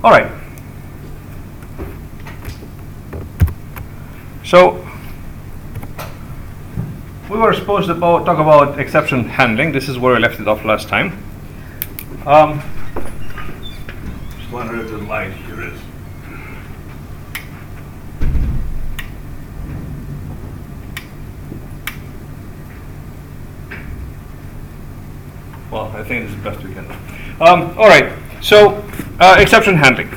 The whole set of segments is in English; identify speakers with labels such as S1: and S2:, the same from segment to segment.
S1: All right. So we were supposed to talk about exception handling. This is where I left it off last time. Just wonder if the light here is. Well, I think this is the best we can do. All right. So exception handling.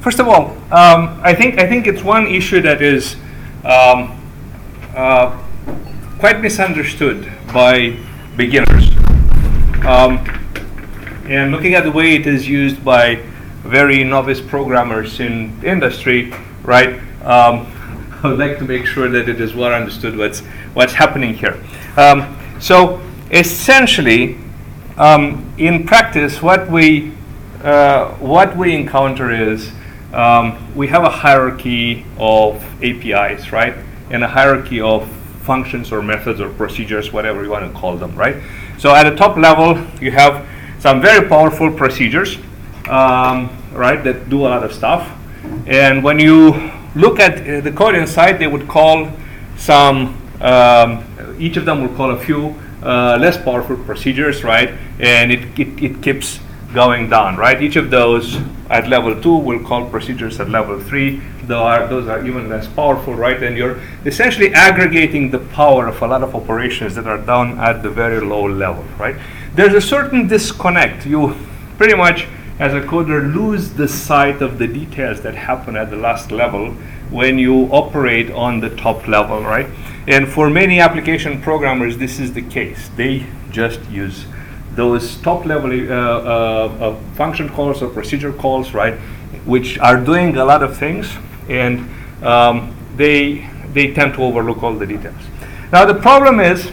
S1: First of all, I think it's one issue that is quite misunderstood by beginners. And looking at the way it is used by very novice programmers in industry, right? I would like to make sure that it is well understood what's happening here. So essentially, in practice, what we encounter is we have a hierarchy of APIs, right? And a hierarchy of functions or methods or procedures, whatever you want to call them, right? So at the top level, you have some very powerful procedures, right, that do a lot of stuff. And when you look at the code inside, they would call some, each of them will call a few less powerful procedures, right? And it keeps going down, right? Each of those at level 2 will call procedures at level 3. Those are even less powerful, right? And you're essentially aggregating the power of a lot of operations that are done at the very low level, right? There's a certain disconnect. You pretty much, as a coder, lose the sight of the details that happen at the last level when you operate on the top level, right? And for many application programmers, this is the case. They just use those top level function calls or procedure calls, right, which are doing a lot of things, and they tend to overlook all the details. Now the problem is,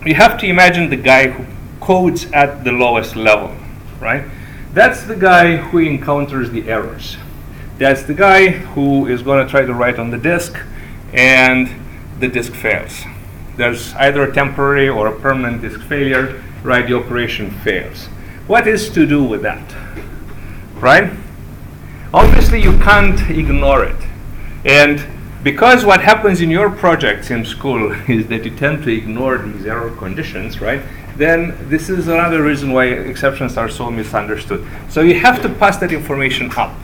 S1: you have to imagine the guy who codes at the lowest level, right? That's the guy who encounters the errors. That's the guy who is going to try to write on the disk, and the disk fails. There's either a temporary or a permanent disk failure, right? The operation fails. What is to do with that, right? Obviously, you can't ignore it. And because what happens in your projects in school is that you tend to ignore these error conditions, right? Then this is another reason why exceptions are so misunderstood. So you have to pass that information up.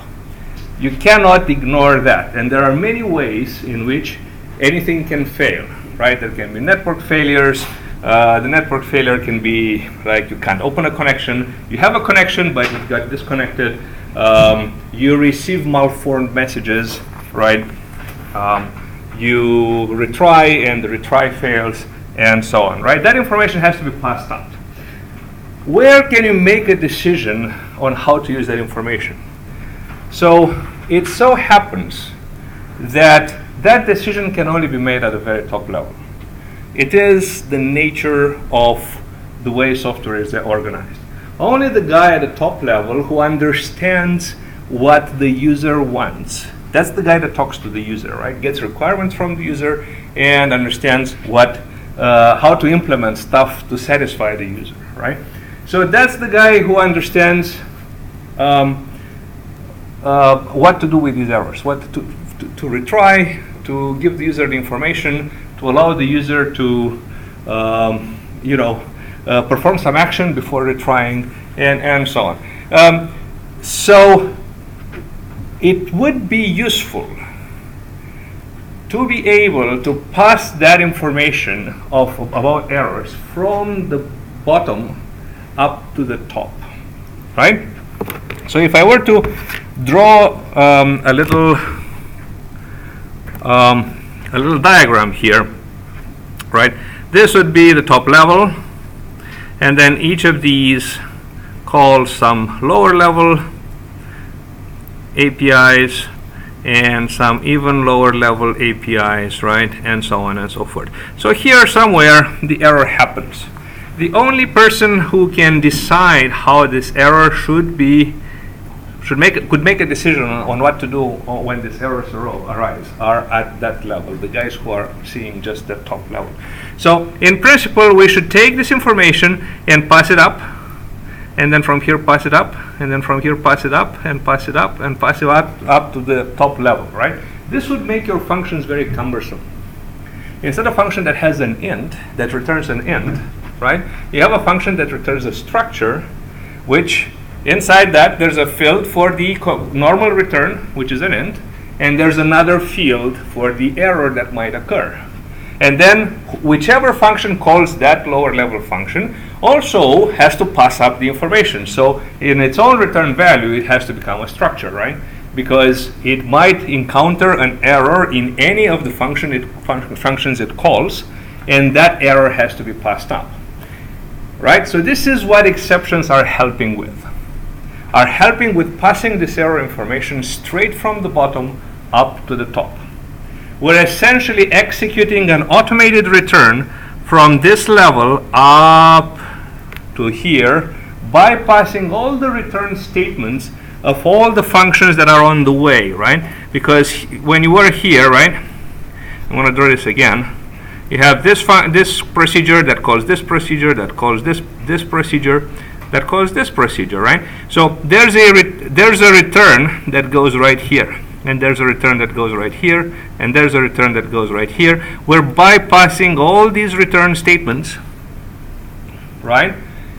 S1: You cannot ignore that. And there are many ways in which anything can fail, right? There can be network failures. The network failure can be like you can't open a connection. You have a connection, but it got disconnected. You receive malformed messages, right? You retry, and the retry fails, and so on, right? That information has to be passed out. Where can you make a decision on how to use that information? So it so happens that that decision can only be made at the very top level. It is the nature of the way software is organized. Only the guy at the top level who understands what the user wants, that's the guy that talks to the user, right? Gets requirements from the user and understands how to implement stuff to satisfy the user, right? So that's the guy who understands what to do with these errors, what to retry, to give the user the information, to allow the user to perform some action before retrying, and so on. So it would be useful to be able to pass that information about errors from the bottom up to the top, right? So if I were to draw a little diagram here, right? This would be the top level, and then each of these calls some lower level APIs and some even lower level APIs, right? And so on and so forth. So here somewhere the error happens. The only person who can decide how this error could make a decision on what to do when these errors arise are at that level, the guys who are seeing just the top level. So in principle, we should take this information and pass it up and then from here pass it up, and then from here pass it up, and pass it up, and pass it up to the top level, right? This would make your functions very cumbersome. Instead of a function that has an int, that returns an int, right? You have a function that returns a structure, which inside that there's a field for the normal return, which is an int, and there's another field for the error that might occur. And then whichever function calls that lower level function also has to pass up the information. So in its own return value, it has to become a structure, right? Because it might encounter an error in any of the functions it calls, and that error has to be passed up, right? So this is what exceptions are helping with. Are helping with passing this error information straight from the bottom up to the top. We're essentially executing an automated return from this level up to here, bypassing all the return statements of all the functions that are on the way, right? Because when you were here, right, I'm going to draw this again. You have this procedure that calls this procedure, that calls this procedure, that calls this procedure, right? So there's a return that goes right here, and there's a return that goes right here, and there's a return that goes right here. We're bypassing all these return statements, right,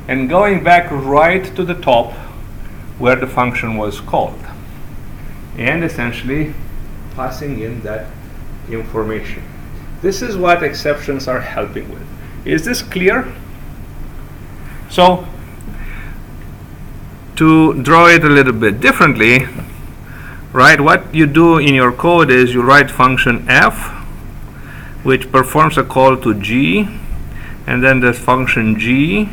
S1: and going back right to the top where the function was called, and essentially passing in that information. This is what exceptions are helping with. Is this clear? So to draw it a little bit differently, right, what you do in your code is you write function f, which performs a call to g, and then there's function g,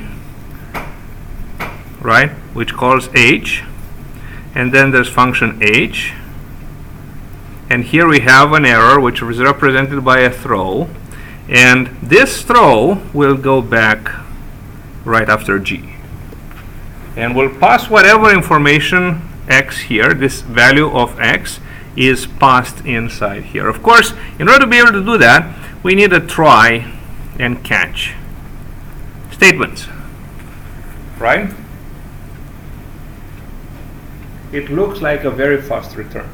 S1: right, which calls h, and then there's function h, and here we have an error which is represented by a throw, and this throw will go back right after g, and we'll pass whatever information x here, this value of x is passed inside here. Of course, in order to be able to do that, we need a try and catch statements, right? It looks like a very fast return.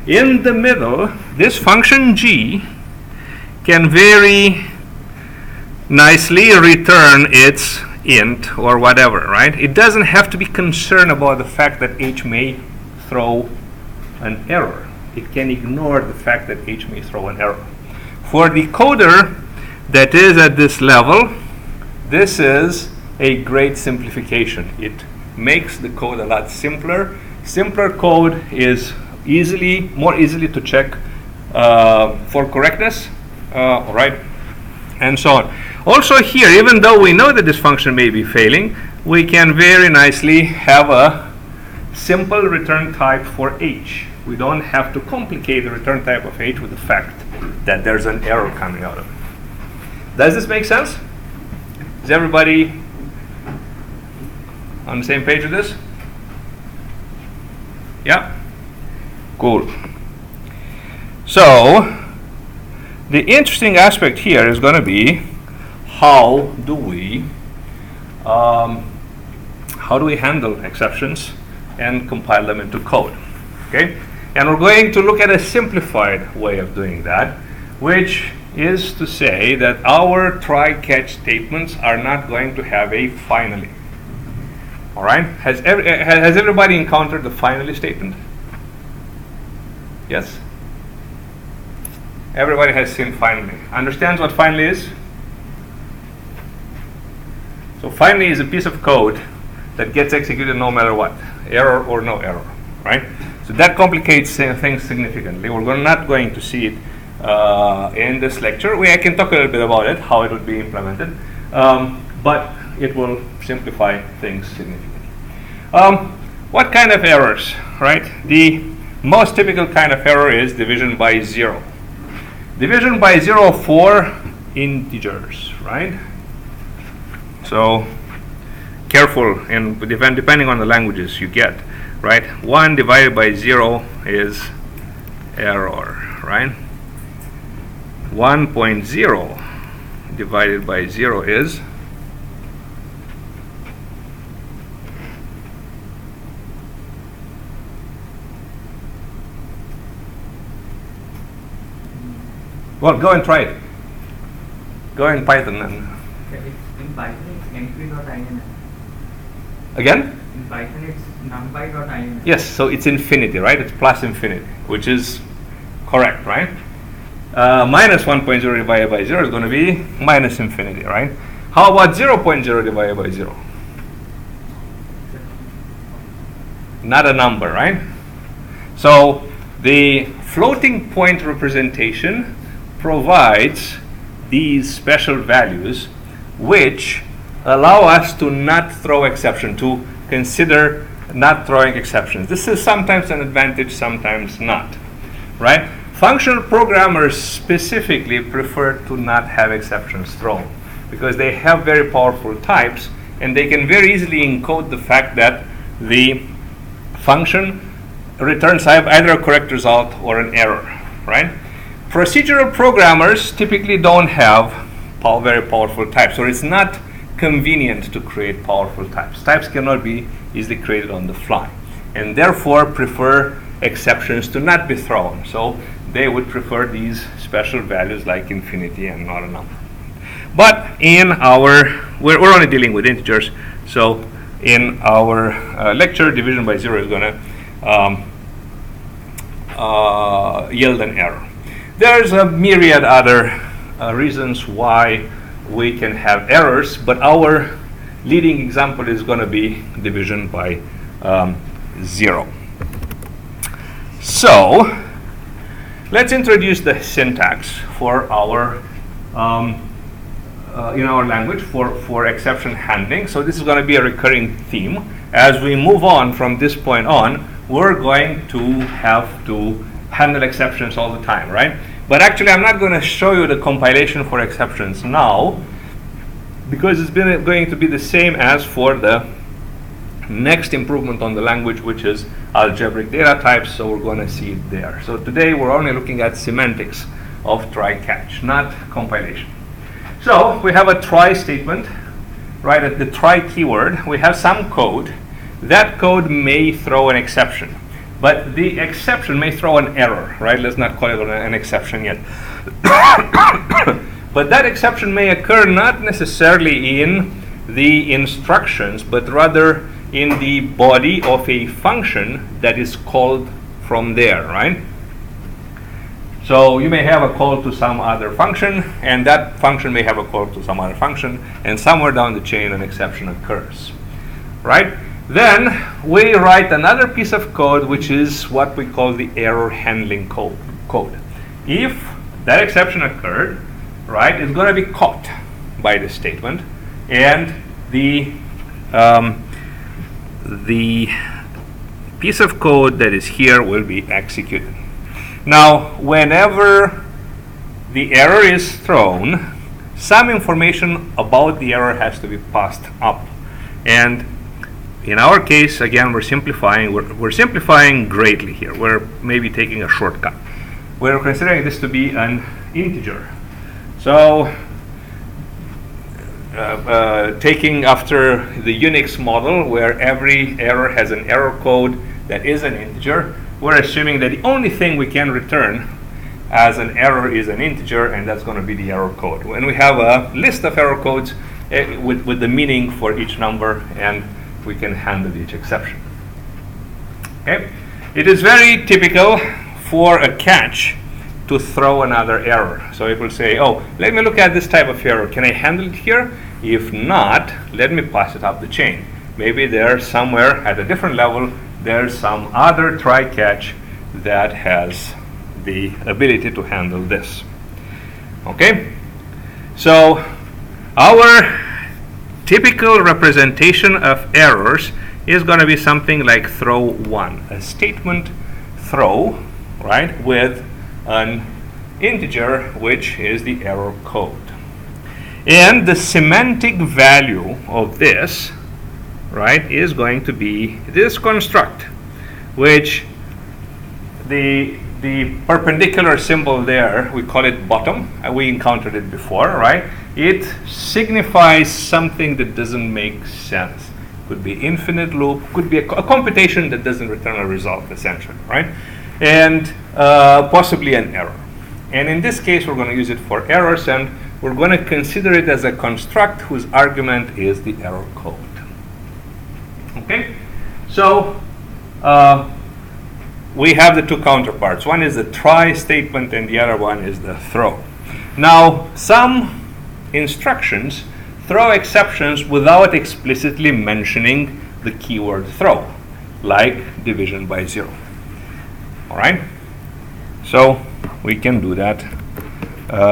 S1: In the middle, this function g can very nicely return its int or whatever, right? It doesn't have to be concerned about the fact that h may throw an error. It can ignore the fact that h may throw an error. For the coder that is at this level, this is a great simplification. It makes the code a lot simpler. Simpler code is more easily to check for correctness, right, and so on. Also here, even though we know that this function may be failing, we can very nicely have a simple return type for h. We don't have to complicate the return type of h with the fact that there's an error coming out of it. Does this make sense? Is everybody on the same page with this? Yeah? Cool. So the interesting aspect here is going to be how do we handle exceptions and compile them into code, okay? And we're going to look at a simplified way of doing that, which is to say that our try-catch statements are not going to have a finally. All right? Has everybody encountered the finally statement? Yes? Everybody has seen finally. Understands what finally is? So finally is a piece of code that gets executed no matter what, error or no error, right? So that complicates things significantly. We're not going to see it in this lecture. I can talk a little bit about it, how it would be implemented, but it will simplify things significantly. What kind of errors, right? The most typical kind of error is division by 0. Division by 0 for integers, right? So careful, and depending on the languages you get, right? 1 divided by 0 is error, right? 1.0 divided by 0 is Well, go and try it. Go in Python and
S2: In Python it's np.in.
S1: again.
S2: In Python it's numpy.in.
S1: Yes, so it's infinity, right? It's plus infinity, which is correct, right? Minus 1.0 divided by 0 is going to be minus infinity, right? How about 0.0 divided by 0? Not a number, right? So the floating point representation provides these special values which allow us to not throw exception, to consider not throwing exceptions. This is sometimes an advantage, sometimes not, right? Functional programmers specifically prefer to not have exceptions thrown because they have very powerful types and they can very easily encode the fact that the function returns either a correct result or an error, right? Procedural programmers typically don't have very powerful types, or it's not convenient to create powerful types. Types cannot be easily created on the fly, and therefore prefer exceptions to not be thrown. So they would prefer these special values like infinity and not a number. But in our, we're only dealing with integers, so in our lecture, division by 0 is going to yield an error. There's a myriad other reasons why we can have errors, but our leading example is going to be division by 0. So let's introduce the syntax for our in our language for exception handling. So this is going to be a recurring theme. As we move on from this point on, we're going to have to handle exceptions all the time, right? But actually, I'm not going to show you the compilation for exceptions now because it's going to be the same as for the next improvement on the language, which is algebraic data types. So we're going to see it there. So today we're only looking at semantics of try-catch, not compilation. So we have a try statement, right? At the try keyword, we have some code. That code may throw an exception, but the exception may throw an error, right? Let's not call it an exception yet. But that exception may occur not necessarily in the instructions, but rather in the body of a function that is called from there, right? So you may have a call to some other function, and that function may have a call to some other function, and somewhere down the chain an exception occurs, right? Then we write another piece of code, which is what we call the error handling code. If that exception occurred, right, it's going to be caught by this statement, and the piece of code that is here will be executed. Now, whenever the error is thrown, some information about the error has to be passed up. And in our case, again, we're simplifying. We're simplifying greatly here. We're maybe taking a shortcut. We're considering this to be an integer. So, taking after the Unix model, where every error has an error code that is an integer, we're assuming that the only thing we can return as an error is an integer, and that's going to be the error code. When we have a list of error codes with the meaning for each number, and we can handle each exception. Okay? It is very typical for a catch to throw another error. So it will say, oh, let me look at this type of error. Can I handle it here? If not, let me pass it up the chain. Maybe there's somewhere at a different level, there's some other try-catch that has the ability to handle this. Okay? So our typical representation of errors is going to be something like throw one, a statement throw, right, with an integer, which is the error code. And the semantic value of this, right, is going to be this construct, which the perpendicular symbol there, we call it bottom. We encountered it before, right? It signifies something that doesn't make sense. Could be infinite loop, could be a computation that doesn't return a result, essentially, right? And possibly an error. And in this case, we're going to use it for errors, and we're going to consider it as a construct whose argument is the error code. Okay? So we have the two counterparts. One is the try statement, and the other one is the throw. Now, some instructions throw exceptions without explicitly mentioning the keyword throw, like division by 0. All right? So we can do that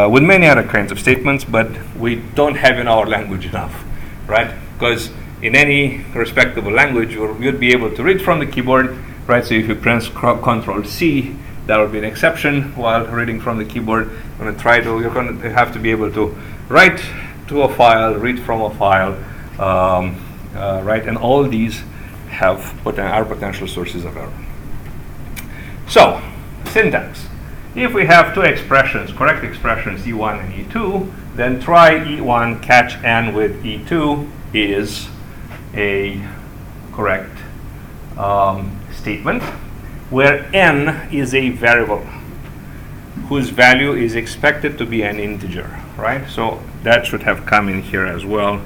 S1: with many other kinds of statements, but we don't have in our language enough, right? Because in any respectable language, you'd be able to read from the keyboard, right? So if you press Control-C, that would be an exception while reading from the keyboard. You're going to have to be able to write to a file, read from a file, right? And all these are potential sources of error. So, syntax. If we have two expressions, correct expressions, E1 and E2, then try E1 catch n with E2 is a correct statement, where n is a variable whose value is expected to be an integer, right? So that should have come in here as well,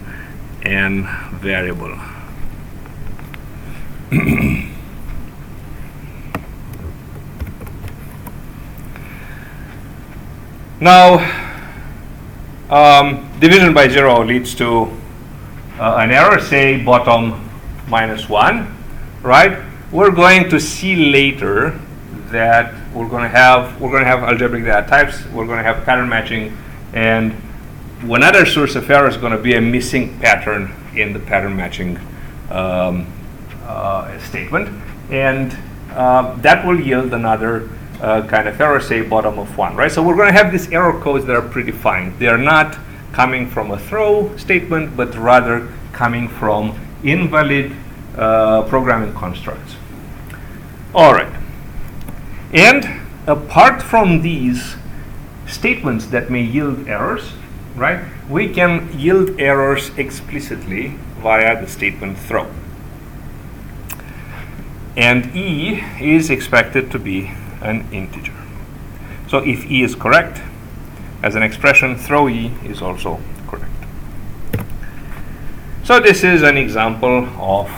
S1: n variable. Now, division by 0 leads to an error, say bottom -1, right? We're going to see later that we're going to have algebraic data types. We're going to have pattern matching, and one other source of error is going to be a missing pattern in the pattern matching statement, and that will yield another kind of error, say bottom of 1, right? So we're going to have these error codes that are predefined. They are not coming from a throw statement, but rather coming from invalid programming constructs. All right. And apart from these statements that may yield errors, right, we can yield errors explicitly via the statement throw. And E is expected to be an integer. So if E is correct as an expression, throw E is also correct. So this is an example of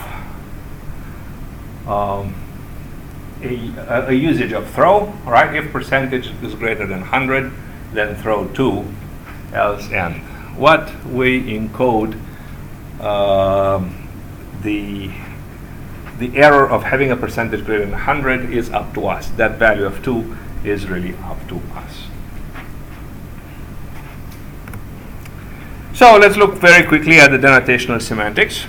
S1: a usage of throw, right? If percentage is greater than 100, then throw 2, else n. What we encode the error of having a percentage greater than 100 is up to us. That value of 2 is really up to us. So let's look very quickly at the denotational semantics.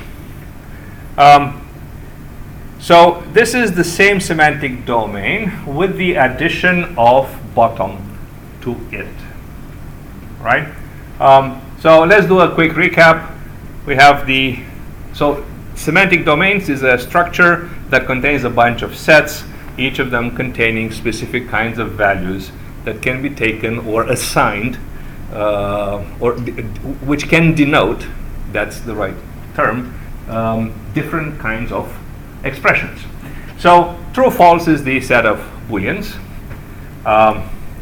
S1: So this is the same semantic domain with the addition of bottom to it, right? So let's do a quick recap. We have semantic domains is a structure that contains a bunch of sets, each of them containing specific kinds of values that can be taken or assigned, which can denote, that's the right term, different kinds of expressions. So true false is the set of booleans.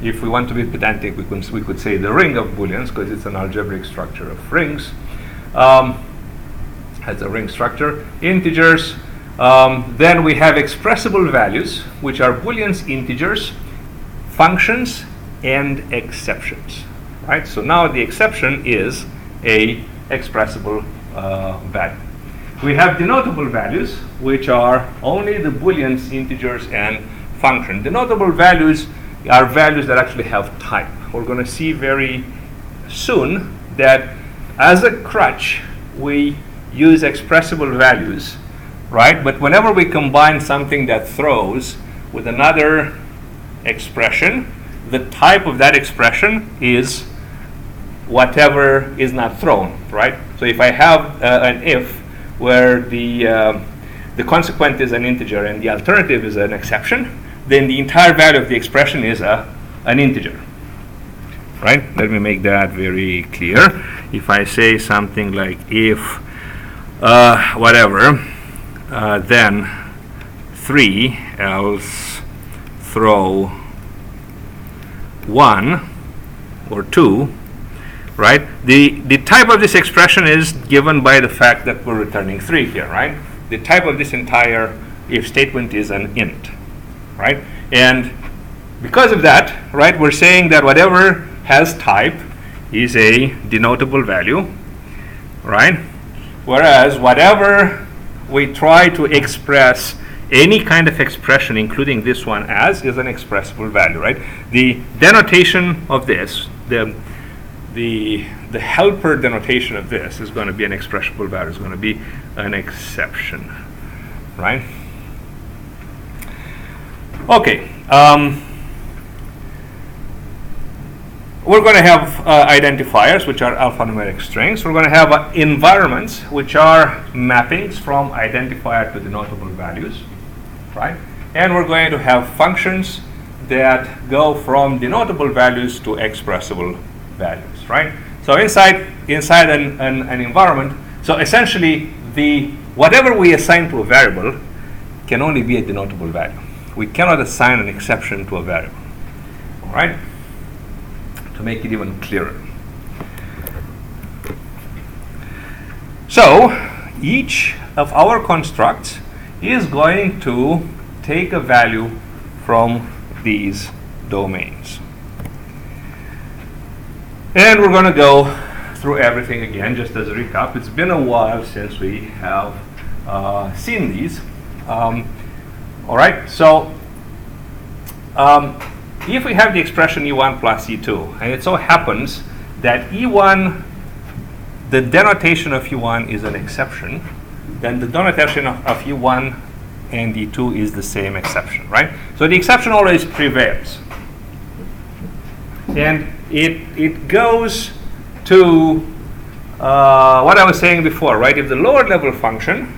S1: If we want to be pedantic, we could say the ring of booleans, because it's an algebraic structure of rings. Has a ring structure. Integers. Then we have expressible values, which are booleans, integers, functions, and exceptions. Right. So now the exception is a expressible value. We have denotable values, which are only the booleans, integers, and function. Denotable values are values that actually have type. We're going to see very soon that as a crutch, we use expressible values, right? But whenever we combine something that throws with another expression, the type of that expression is whatever is not thrown, right? So if I have an if where the consequent is an integer and the alternative is an exception, then the entire value of the expression is an integer, right? Let me make that very clear. If I say something like if whatever, then 3 else throw 1 or 2, right? The type of this expression is given by the fact that we're returning 3 here, right? The type of this entire if statement is an int, right? And because of that, right, we're saying that whatever has type is a denotable value, right? Whereas whatever we try to express, any kind of expression, including this one as, is an expressible value, right? The denotation of this, the helper denotation of this is going to be an expressible value, is going to be an exception, right? Okay. We're going to have identifiers, which are alphanumeric strings. We're going to have environments, which are mappings from identifier to denotable values, right? And we're going to have functions that go from denotable values to expressible values, right? So inside an environment, so essentially whatever we assign to a variable can only be a denotable value. We cannot assign an exception to a variable, all right? To make it even clearer. So each of our constructs is going to take a value from these domains. And we're going to go through everything again, just as a recap. It's been a while since we have seen these. All right, so if we have the expression E1 plus E2, and it so happens that E1, the denotation of E1 is an exception, then the denotation of E1 and E2 is the same exception, right? So the exception always prevails. And it goes to what I was saying before, right? If the lower level function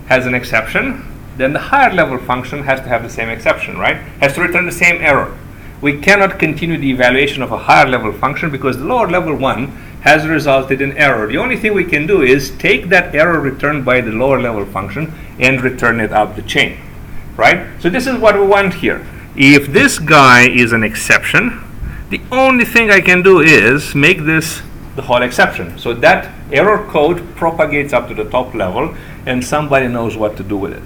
S1: has an exception, then the higher level function has to have the same exception, right? Has to return the same error. We cannot continue the evaluation of a higher level function because the lower level one has resulted in error. The only thing we can do is take that error returned by the lower level function and return it up the chain, right? So this is what we want here. If this guy is an exception, the only thing I can do is make this the whole exception. So that error code propagates up to the top level and somebody knows what to do with it.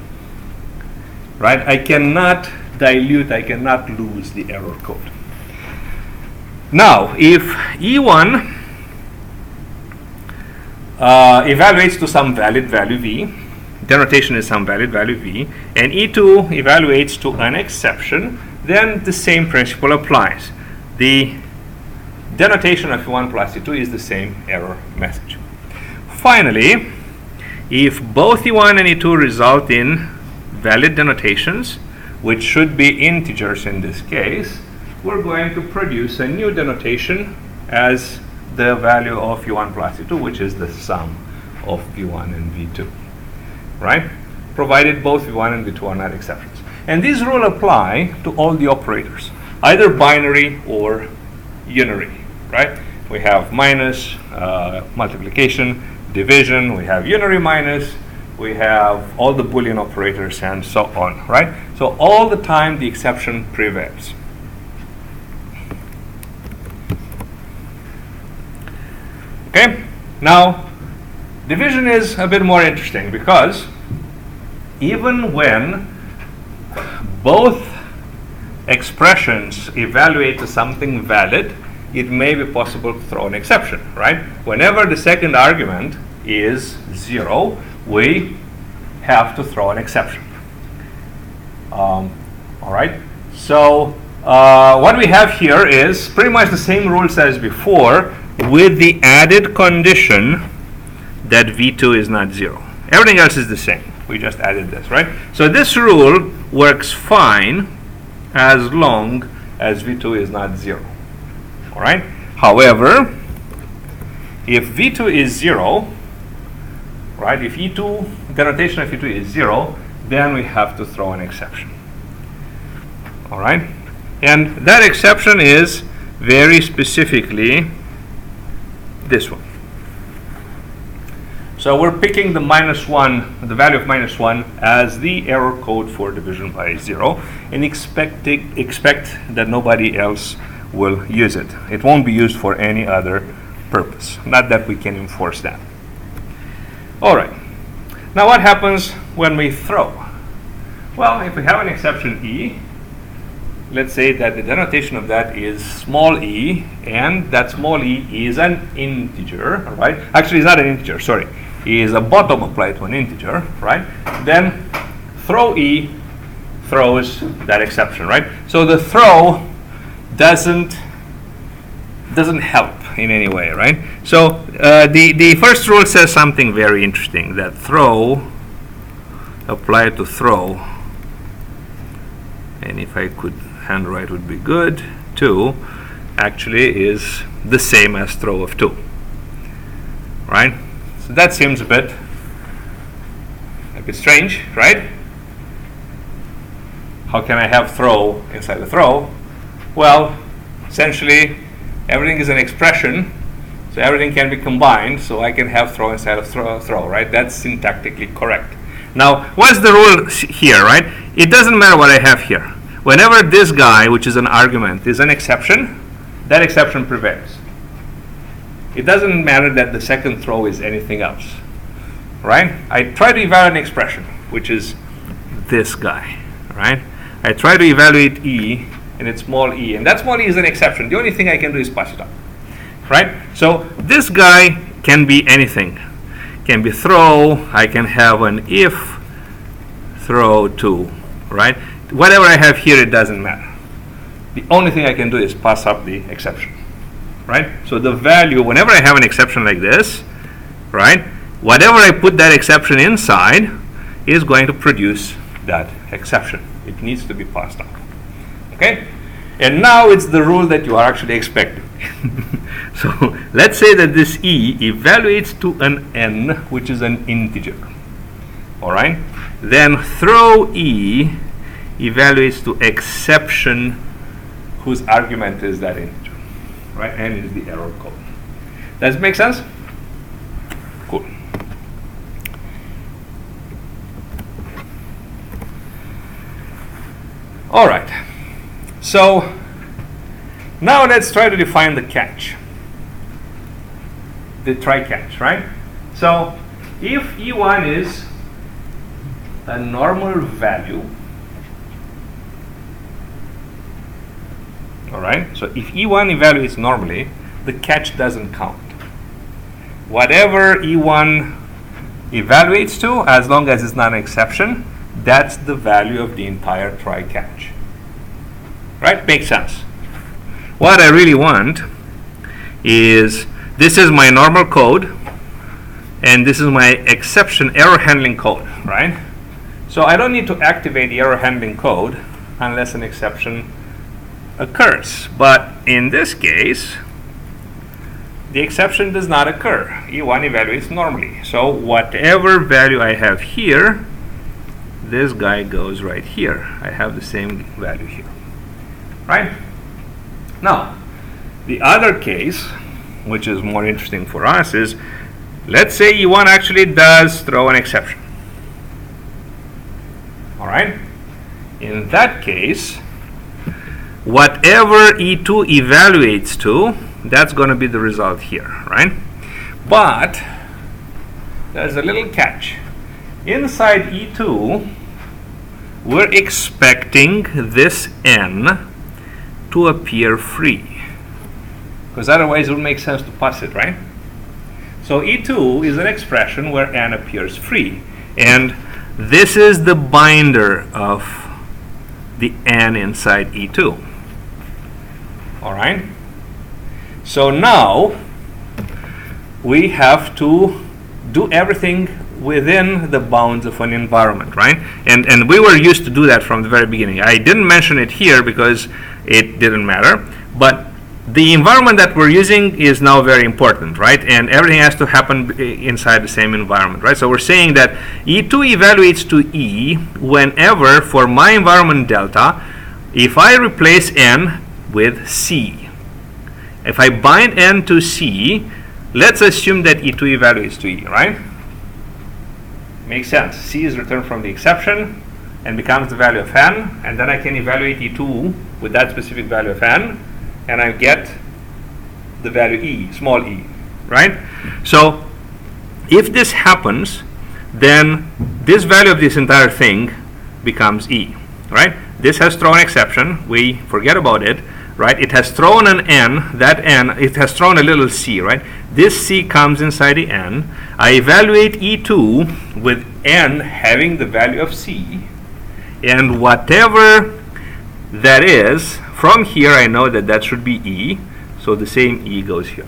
S1: Right? I cannot dilute, I cannot lose the error code. Now, if E1 evaluates to some valid value V, denotation is some valid value V, and E2 evaluates to an exception, then the same principle applies. The denotation of E1 plus E2 is the same error message. Finally, if both E1 and E2 result in valid denotations, which should be integers in this case, we're going to produce a new denotation as the value of V1 plus V2, which is the sum of V1 and V2, right? Provided both V1 and V2 are not exceptions. And these rules apply to all the operators, either binary or unary, right? We have minus, multiplication, division, we have unary minus, we have all the Boolean operators and so on, right? So all the time the exception prevails. Okay, now division is a bit more interesting because even when both expressions evaluate to something valid, it may be possible to throw an exception, right? Whenever the second argument is 0, we have to throw an exception. All right, so what we have here is pretty much the same rules as before, with the added condition that V2 is not 0. Everything else is the same. We just added this, right? So this rule works fine as long as V2 is not 0. All right? However, if V2 is 0, right, if E2, denotation of E2 is 0, then we have to throw an exception. All right? And that exception is very specifically this one. So we're picking the -1, the value of -1 as the error code for division by 0, and expect that nobody else will use it. It won't be used for any other purpose. Not that we can enforce that. All right. Now what happens when we throw? Well, if we have an exception E, let's say that the denotation of that is small e, and that small e is an integer, all right? Actually, it's not an integer, sorry. It is a bottom applied to an integer, right? Then throw E throws that exception, right? So the throw doesn't help in any way, right? So the first rule says something very interesting, that throw applied to throw, and if I could handwrite would be good, 2 actually is the same as throw of 2, right? So that seems a bit strange, right? How can I have throw inside the throw? Well, essentially everything is an expression, so everything can be combined, so I can have throw inside of throw, right? That's syntactically correct. Now, what's the rule here, right? It doesn't matter what I have here. Whenever this guy, which is an argument, is an exception, that exception prevails. It doesn't matter that the second throw is anything else, right? I try to evaluate an expression, which is this guy, right? I try to evaluate E, and it's small e, and that small e is an exception. The only thing I can do is pass it up, right? So this guy can be anything. Can be throw, I can have an if throw 2, right? Whatever I have here, it doesn't matter. The only thing I can do is pass up the exception, right? So the value, whenever I have an exception like this, right, whatever I put that exception inside is going to produce that exception. It needs to be passed up, okay? And now it's the rule that you are actually expecting. So let's say that this e evaluates to an n, which is an integer, all right? Then throw e evaluates to exception whose argument is that integer, right? N is the error code. Does it make sense? Cool. All right. So now let's try to define the catch, the try-catch, right? So if E1 is a normal value, all right, so if E1 evaluates normally, the catch doesn't count. Whatever E1 evaluates to, as long as it's not an exception, that's the value of the entire try-catch, right? Makes sense. What I really want is, this is my normal code, and this is my exception error handling code, right? So I don't need to activate the error handling code unless an exception occurs. But in this case, the exception does not occur. E1 evaluates normally. So whatever value I have here, this guy goes right here. I have the same value here, right? Now, the other case, which is more interesting for us, is let's say E1 actually does throw an exception. All right? In that case, whatever E2 evaluates to, that's going to be the result here, right? But there's a little catch. Inside E2, we're expecting this n to appear free, because otherwise it would make sense to pass it, right? So E2 is an expression where n appears free, and this is the binder of the n inside E2. All right? So now we have to do everything within the bounds of an environment, right? And we were used to do that from the very beginning. I didn't mention it here because it didn't matter, but the environment that we're using is now very important, right? And everything has to happen inside the same environment, right? So we're saying that E2 evaluates to E whenever, for my environment delta, if I replace n with C. If I bind n to C, let's assume that E2 evaluates to E, right? Makes sense. C is returned from the exception and becomes the value of n, and then I can evaluate E2 with that specific value of n, and I get the value E, small e, right? So if this happens, then this value of this entire thing becomes E, right? This has thrown an exception. We forget about it, right? It has thrown an n. That n, it has thrown a little c, right? This c comes inside the n. I evaluate E2 with n having the value of c, and whatever that is, from here I know that that should be E, so the same E goes here.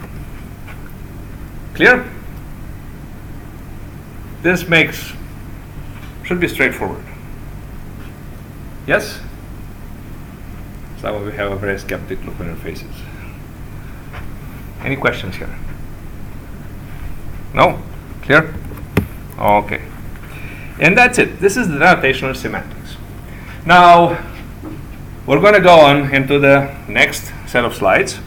S1: Clear? This should be straightforward. Yes? Some of you have a very skeptic look on your faces. Any questions here? No? Clear? Okay. And that's it. This is the notational semantics. Now, we're going to go on into the next set of slides,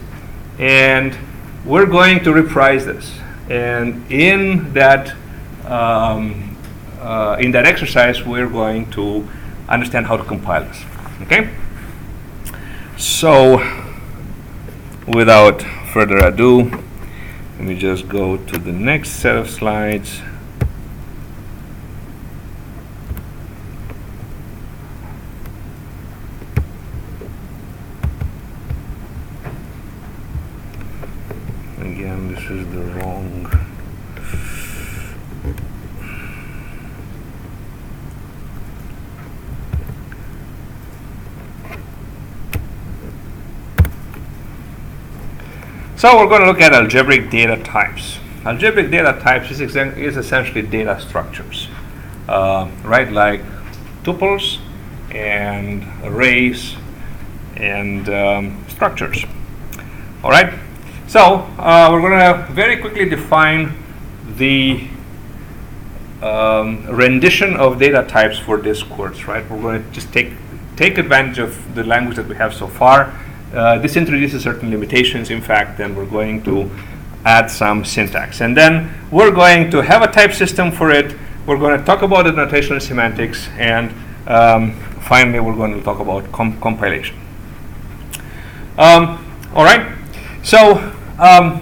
S1: and we're going to reprise this. And in that exercise, we're going to understand how to compile this. Okay? So, without further ado, let me just go to the next set of slides. Again, this is the wrong. So we're going to look at algebraic data types. Algebraic data types is essentially data structures, right? Like tuples and arrays and structures. All right. So we're going to very quickly define the rendition of data types for this course. Right. We're going to just take advantage of the language that we have so far. This introduces certain limitations, in fact, and we're going to add some syntax. And then we're going to have a type system for it. We're going to talk about the notational semantics, and finally we're going to talk about compilation. All right. So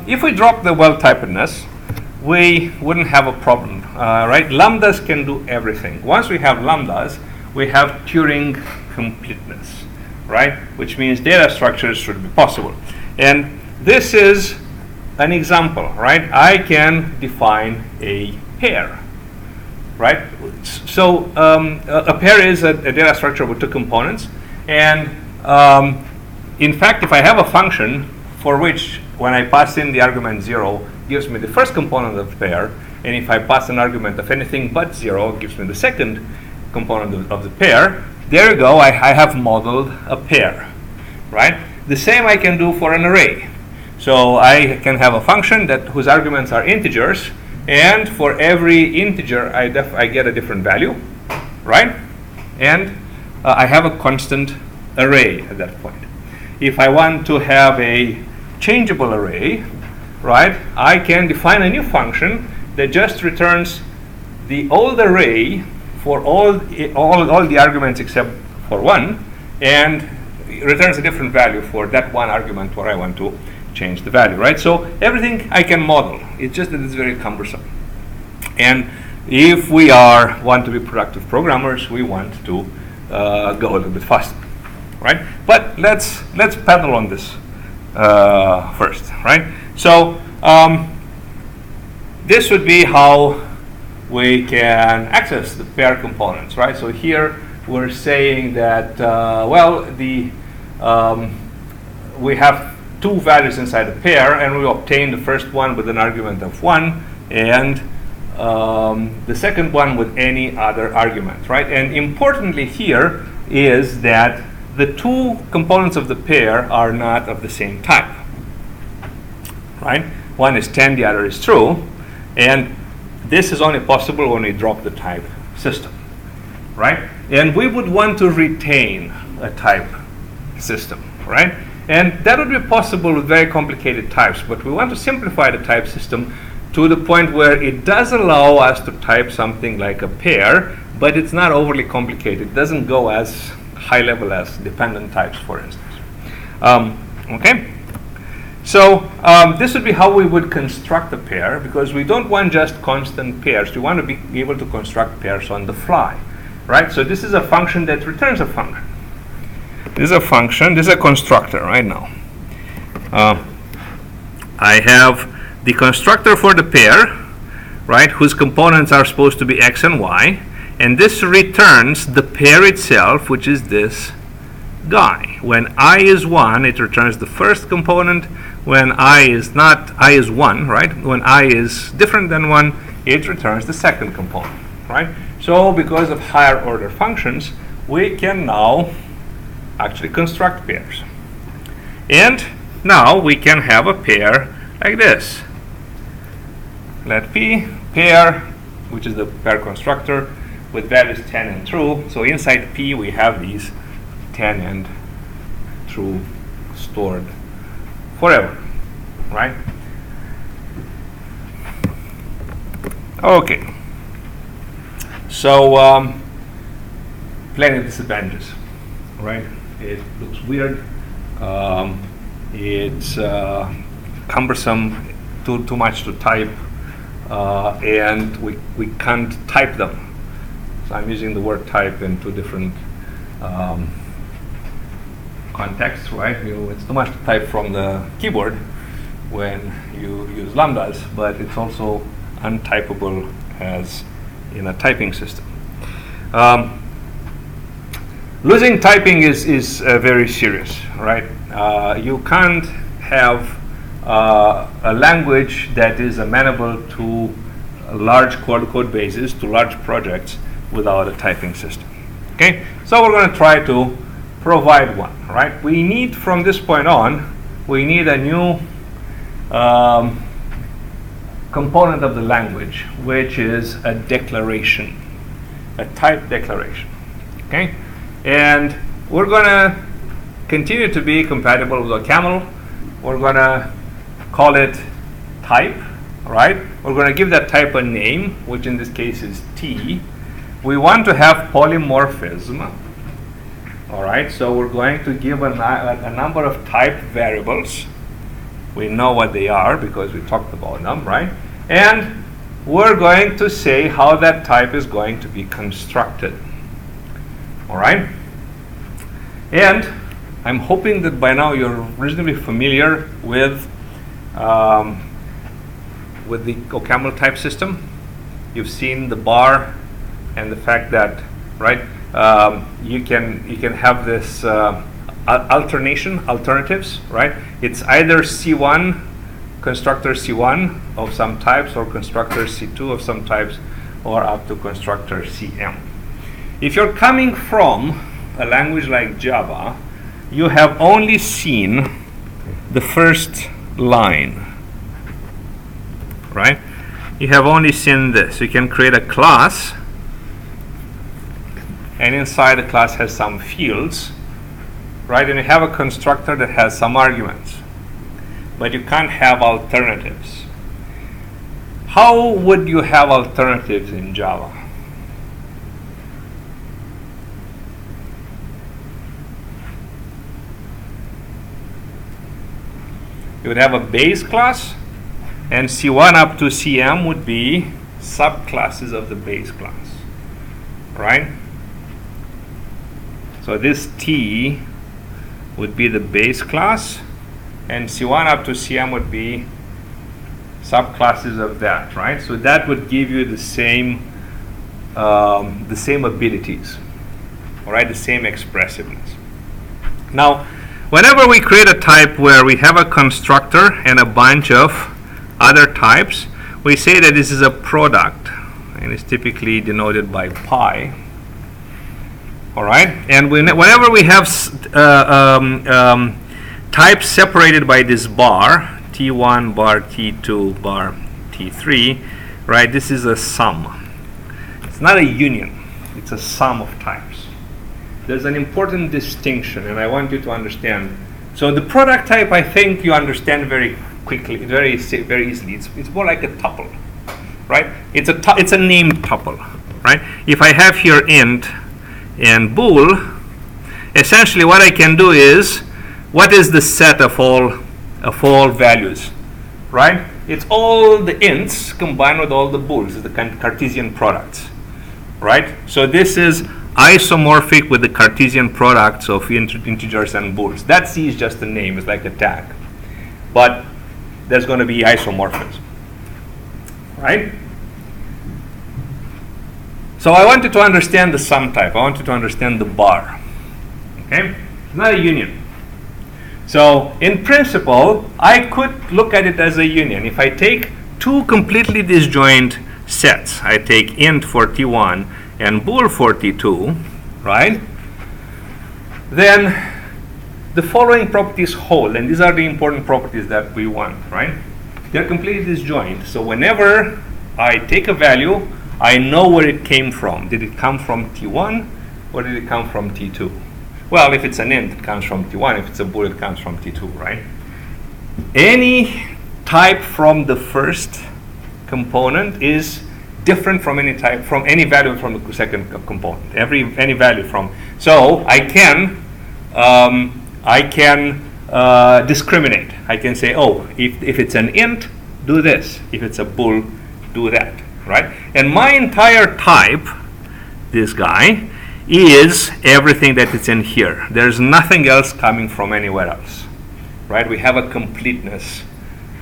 S1: if we drop the well-typedness, we wouldn't have a problem, right? Lambdas can do everything. Once we have lambdas, we have Turing completeness, right? Which means data structures should be possible. And this is an example, right? I can define a pair, right? So a pair is a data structure with two components. And in fact, if I have a function for which when I pass in the argument 0 gives me the first component of the pair, and if I pass an argument of anything but 0 gives me the second component of the pair, there you go, I have modeled a pair, right? The same I can do for an array. So I can have a function whose arguments are integers, and for every integer I get a different value, right? And I have a constant array at that point. If I want to have a changeable array, right, I can define a new function that just returns the old array for all the arguments except for one, and returns a different value for that one argument where I want to change the value, right? So everything I can model. It's just that it's very cumbersome. And if we want to be productive programmers, we want to go a little bit faster, right? But let's pedal on this first, right? So this would be how we can access the pair components, right? So here we're saying that we have two values inside the pair, and we obtain the first one with an argument of 1, and the second one with any other argument, right? And importantly here is that the two components of the pair are not of the same type, right? One is 10, the other is true, and this is only possible when we drop the type system, right? And we would want to retain a type system, right? And that would be possible with very complicated types, but we want to simplify the type system to the point where it does allow us to type something like a pair, but it's not overly complicated. It doesn't go as high level as dependent types, for instance. Okay? So this would be how we would construct a pair, because we don't want just constant pairs. We want to be able to construct pairs on the fly, right? So this is a function that returns a function. This is a function, this is a constructor right now. I have the constructor for the pair, right, whose components are supposed to be x and y, and this returns the pair itself, which is this guy. When I is 1, it returns the first component. When I is 1, right, when I is different than 1, it returns the second component, right? So because of higher order functions, we can now actually construct pairs. And now we can have a pair like this. Let P pair, which is the pair constructor, with values 10 and true. So inside P we have these 10 and true stored forever, right? Okay. So plenty of disadvantages, right? It looks weird. It's cumbersome, too much to type, and we can't type them. So I'm using the word type in two different contexts, right? It's too much to type from the keyboard when you use lambdas, but it's also untypable as in a typing system. Losing typing is very serious, right? You can't have a language that is amenable to large code bases, to large projects, without a typing system. Okay, so we're going to try to provide one, right? We need, from this point on, we need a new component of the language, which is a declaration, a type declaration. Okay, and we're going to continue to be compatible with OCaml. We're going to call it type, right? We're going to give that type a name, which in this case is T. We want to have polymorphism. All right, so we're going to give a number of type variables. We know what they are because we talked about them, right? And we're going to say how that type is going to be constructed. All right? And I'm hoping that by now you're reasonably familiar with the OCaml type system. You've seen the bar and the fact that, right, you can have this alternatives, right? It's either C1, constructor C1 of some types, or constructor C2 of some types, or up to constructor CM. If you're coming from a language like Java, you have only seen the first line, right? You have only seen this. You can create a class, and inside the class has some fields, right? And you have a constructor that has some arguments, but you can't have alternatives. How would you have alternatives in Java? You would have a base class, and C1 up to CM would be subclasses of the base class, right? So this T would be the base class, and C1 up to CM would be subclasses of that, right? So that would give you the same abilities, all right, the same expressiveness. Now, whenever we create a type where we have a constructor and a bunch of other types, we say that this is a product, and it's typically denoted by pi. All right, and whenever we have types separated by this bar, T1 bar, T2 bar, T3, right, this is a sum. It's not a union, it's a sum of types. There's an important distinction, and I want you to understand. So the product type, I think you understand very quickly, very easily. It's more like a tuple, right? It's a named tuple, right? If I have here int and bool, essentially what I can do is, what is the set of all values, right? It's all the ints combined with all the bools, the Cartesian products, right? So this is isomorphic with the Cartesian products of integers and bools. That C is just a name, it's like a tag. But there's going to be isomorphism, right? So I wanted to understand the sum type. I wanted to understand the bar, okay? It's not a union. So in principle, I could look at it as a union. If I take two completely disjoint sets, I take int for T1 and bool for T2, right? Then the following properties hold, and these are the important properties that we want, right? They're completely disjoint. So whenever I take a value, I know where it came from. Did it come from T1 or did it come from T2? Well, if it's an int, it comes from T1. If it's a bool, it comes from T2, right? Any type from the first component is different from any type, from any value from the second component. Any value from. So I can discriminate. I can say, oh, if it's an int, do this. If it's a bool, do that, right? And my entire type, this guy, is everything that is in here. There's nothing else coming from anywhere else, right? We have a completeness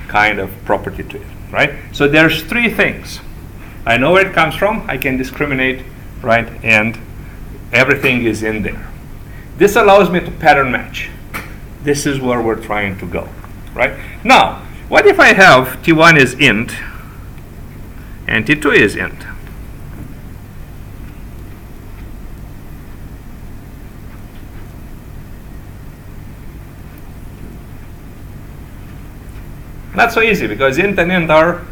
S1: kind of property to it, right? So there's three things. I know where it comes from. I can discriminate, right? And everything is in there. This allows me to pattern match. This is where we're trying to go, right? Now, what if I have T1 is int and T2 is int? Not so easy, because int and int are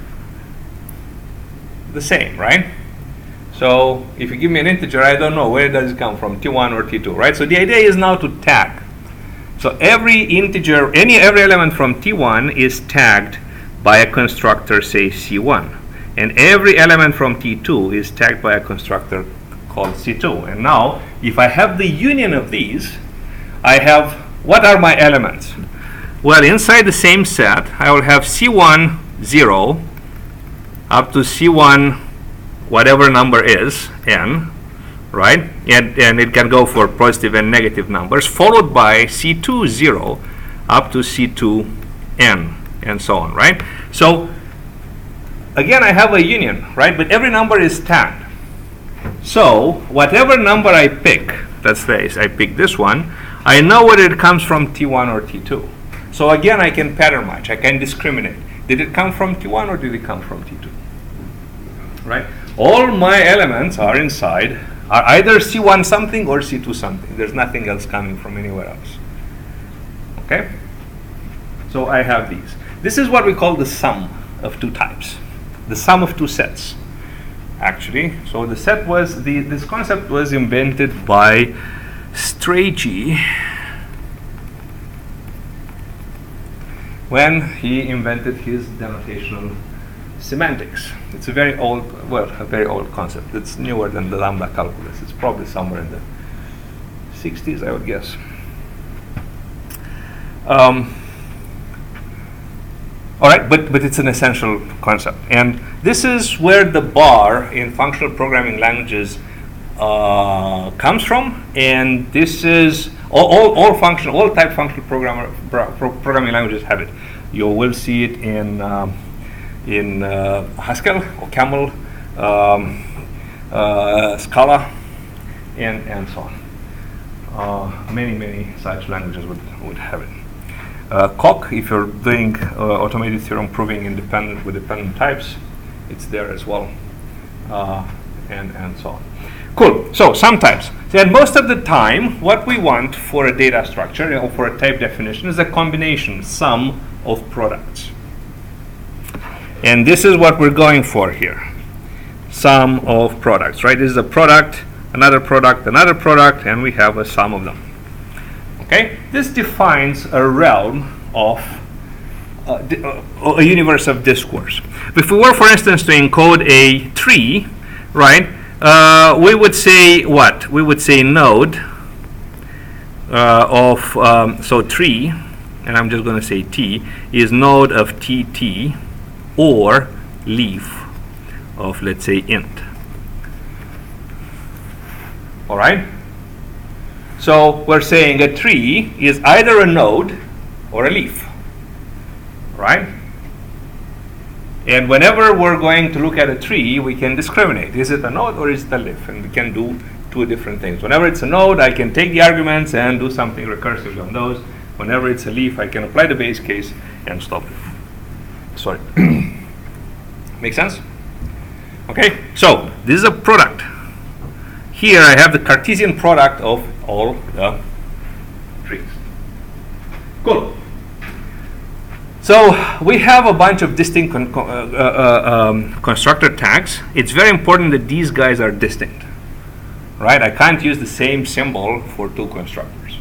S1: the same, right? So if you give me an integer, I don't know where does it come from, T1 or T2, right? So the idea is now to tag. So every integer, every element from T1 is tagged by a constructor, say C1. And every element from T2 is tagged by a constructor called C2. And now, if I have the union of these, I have, what are my elements? Well, inside the same set, I will have C1, 0, up to C1, whatever number is, n, right? And it can go for positive and negative numbers, followed by C2, 0, up to C2, n, and so on, right? So, again, I have a union, right? But every number is tagged. So, whatever number I pick, let's say I pick this one, I know whether it comes from T1 or T2. So again, I can pattern match. I can discriminate. Did it come from T1 or did it come from T2? Right? All my elements are inside, are either C1 something or C2 something. There's nothing else coming from anywhere else. Okay? So I have these. This is what we call the sum of two types. The sum of two sets, actually. So the set was, this concept was invented by Strachey when he invented his denotational semantics. It's a very old concept. It's newer than the lambda calculus. It's probably somewhere in the 60s, I would guess. All right, but it's an essential concept. And this is where the bar in functional programming languages comes from. And this is all type functional programming languages have it. You will see it in Haskell or Camel, Scala, and so on. Many such languages would have it. Coq, if you're doing automated theorem proving with dependent types, it's there as well, and so on. Cool. So sum types. And most of the time, what we want for a data structure or for a type definition is a combination, sum of products. And this is what we're going for here. Sum of products, right? This is a product, another product, and we have a sum of them. Okay? This defines a realm of a universe of discourse. If we were, for instance, to encode a tree, right, we would say what? We would say node so tree, and I'm just going to say T, is node of TT or leaf of, let's say, int. All right? So we're saying a tree is either a node or a leaf, right? And whenever we're going to look at a tree, we can discriminate. Is it a node or is it a leaf? And we can do two different things. Whenever it's a node, I can take the arguments and do something recursively on those. Whenever it's a leaf, I can apply the base case and stop it. Sorry. Make sense? Okay, so this is a product. Here I have the Cartesian product of all the trees. Cool. So we have a bunch of distinct constructor tags. It's very important that these guys are distinct, right? I can't use the same symbol for two constructors.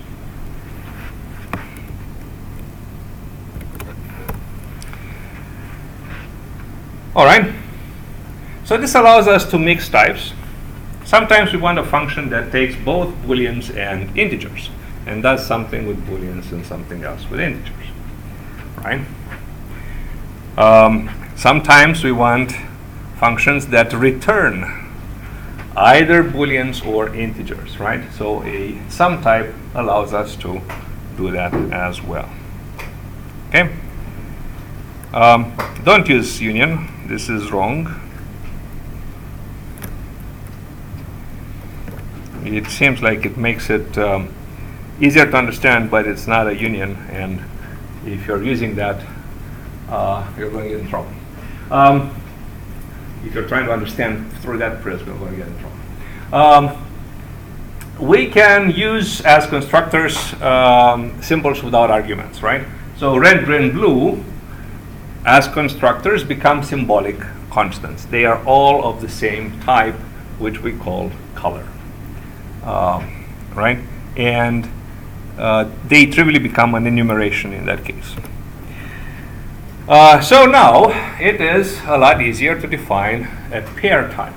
S1: All right. So this allows us to mix types. Sometimes we want a function that takes both booleans and integers and does something with booleans and something else with integers, right? Sometimes we want functions that return either booleans or integers, right? So a sum type allows us to do that as well. Okay? Don't use union. This is wrong. It seems like it makes it easier to understand, but it's not a union, and if you're using that, you're going to get in trouble. If you're trying to understand through that prism, you're going to get in trouble. We can use as constructors symbols without arguments, right? So red, green, blue as constructors become symbolic constants. They are all of the same type, which we call color. Right? And they trivially become an enumeration in that case. So now it is a lot easier to define a pair type.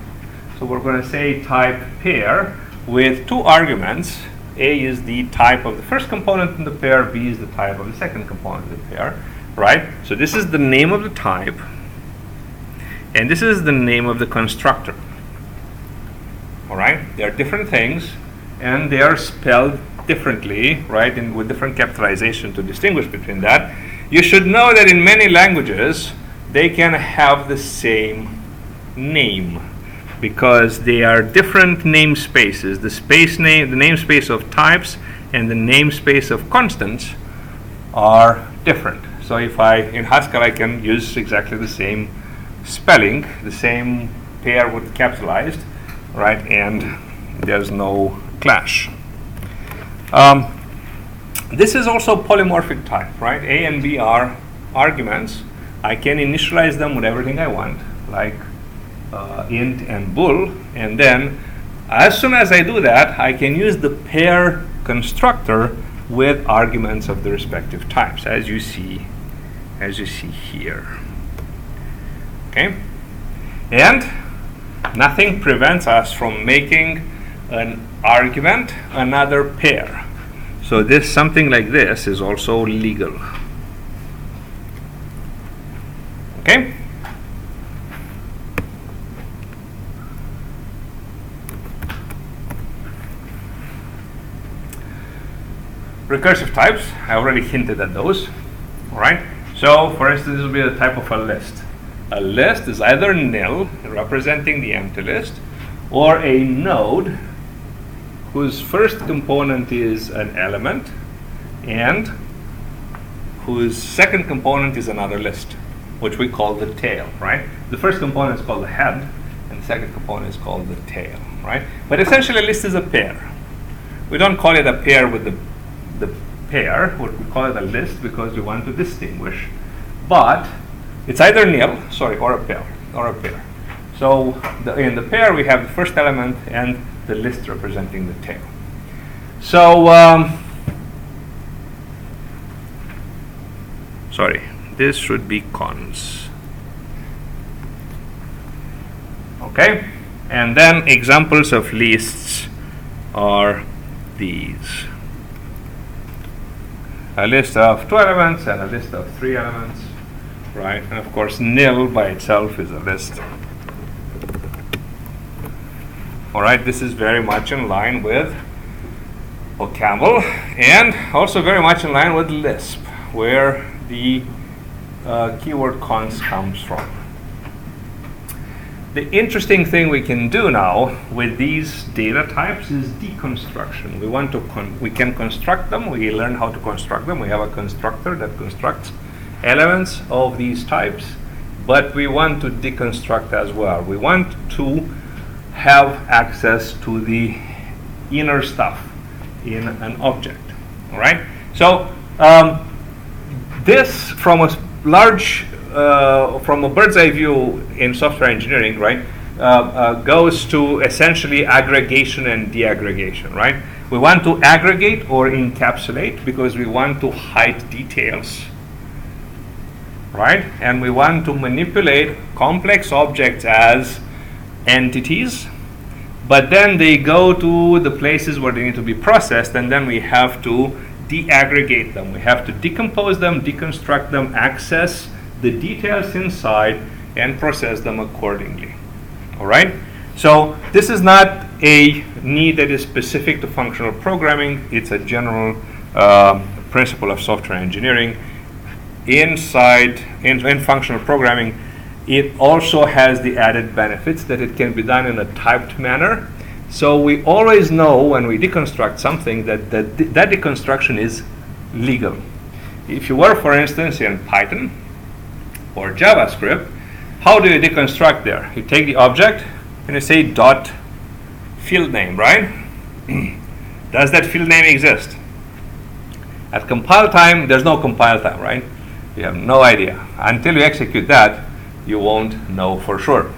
S1: So we're going to say type pair with two arguments. A is the type of the first component in the pair, B is the type of the second component in the pair, right? So this is the name of the type, and this is the name of the constructor. All right? They are different things, and they are spelled differently, right, and with different capitalization to distinguish between that. You should know that in many languages, they can have the same name because they are different namespaces. The namespace of types and the namespace of constants are different. So if in Haskell, I can use exactly the same spelling, the same pair with capitalized, right, and there's no clash. This is also polymorphic type, right? A and B are arguments. I can initialize them with everything I want, like int and bool, and then as soon as I do that, I can use the pair constructor with arguments of the respective types, as you see here. Okay, and nothing prevents us from making an argument another pair. So this, something like this, is also legal. Okay? Recursive types, I already hinted at those. All right? So, for instance, this will be the type of a list. A list is either nil, representing the empty list, or a node whose first component is an element and whose second component is another list, which we call the tail, right? The first component is called the head, and the second component is called the tail, right? But essentially, a list is a pair. We don't call it a pair with the pair, we call it a list because we want to distinguish. But it's either nil, or a pair. So in the pair, we have the first element and the list representing the tail. So, sorry, this should be cons. Okay, and then examples of lists are these: a list of 2 elements and a list of 3 elements, right? And of course, nil by itself is a list. All right, this is very much in line with OCaml and also very much in line with Lisp, where the keyword cons comes from. The interesting thing we can do now with these data types is deconstruction. We can construct them. We learn how to construct them. We have a constructor that constructs elements of these types, but we want to deconstruct as well. We want to have access to the inner stuff in an object. All right. So this, from a large, from a bird's eye view in software engineering, right, goes to essentially aggregation and deaggregation. Right. We want to aggregate or encapsulate because we want to hide details. Right, and we want to manipulate complex objects as entities, but then they go to the places where they need to be processed, and then we have to deaggregate them. We have to decompose them, deconstruct them, access the details inside, and process them accordingly. All right? So this is not a need that is specific to functional programming. It's a general principle of software engineering. In functional programming, it also has the added benefits that it can be done in a typed manner. So we always know when we deconstruct something that that deconstruction is legal. If you were, for instance, in Python or JavaScript, how do you deconstruct there? You take the object and you say dot field name, right? Does that field name exist? At compile time, there's no compile time, right? You have no idea. Until you execute that, you won't know for sure,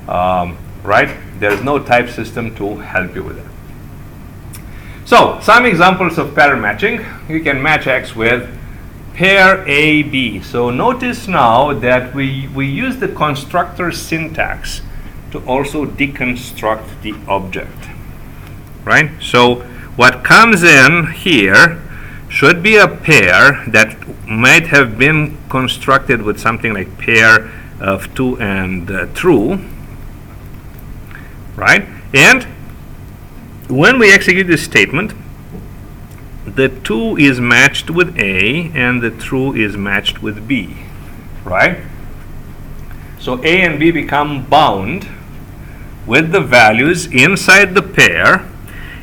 S1: right? There's no type system to help you with that. So, some examples of pattern matching. You can match X with pair A, B. So notice now that we use the constructor syntax to also deconstruct the object, right? So what comes in here should be a pair that might have been constructed with something like pair of 2 and true, right? And when we execute this statement, the 2 is matched with A and the true is matched with B, right? So A and B become bound with the values inside the pair,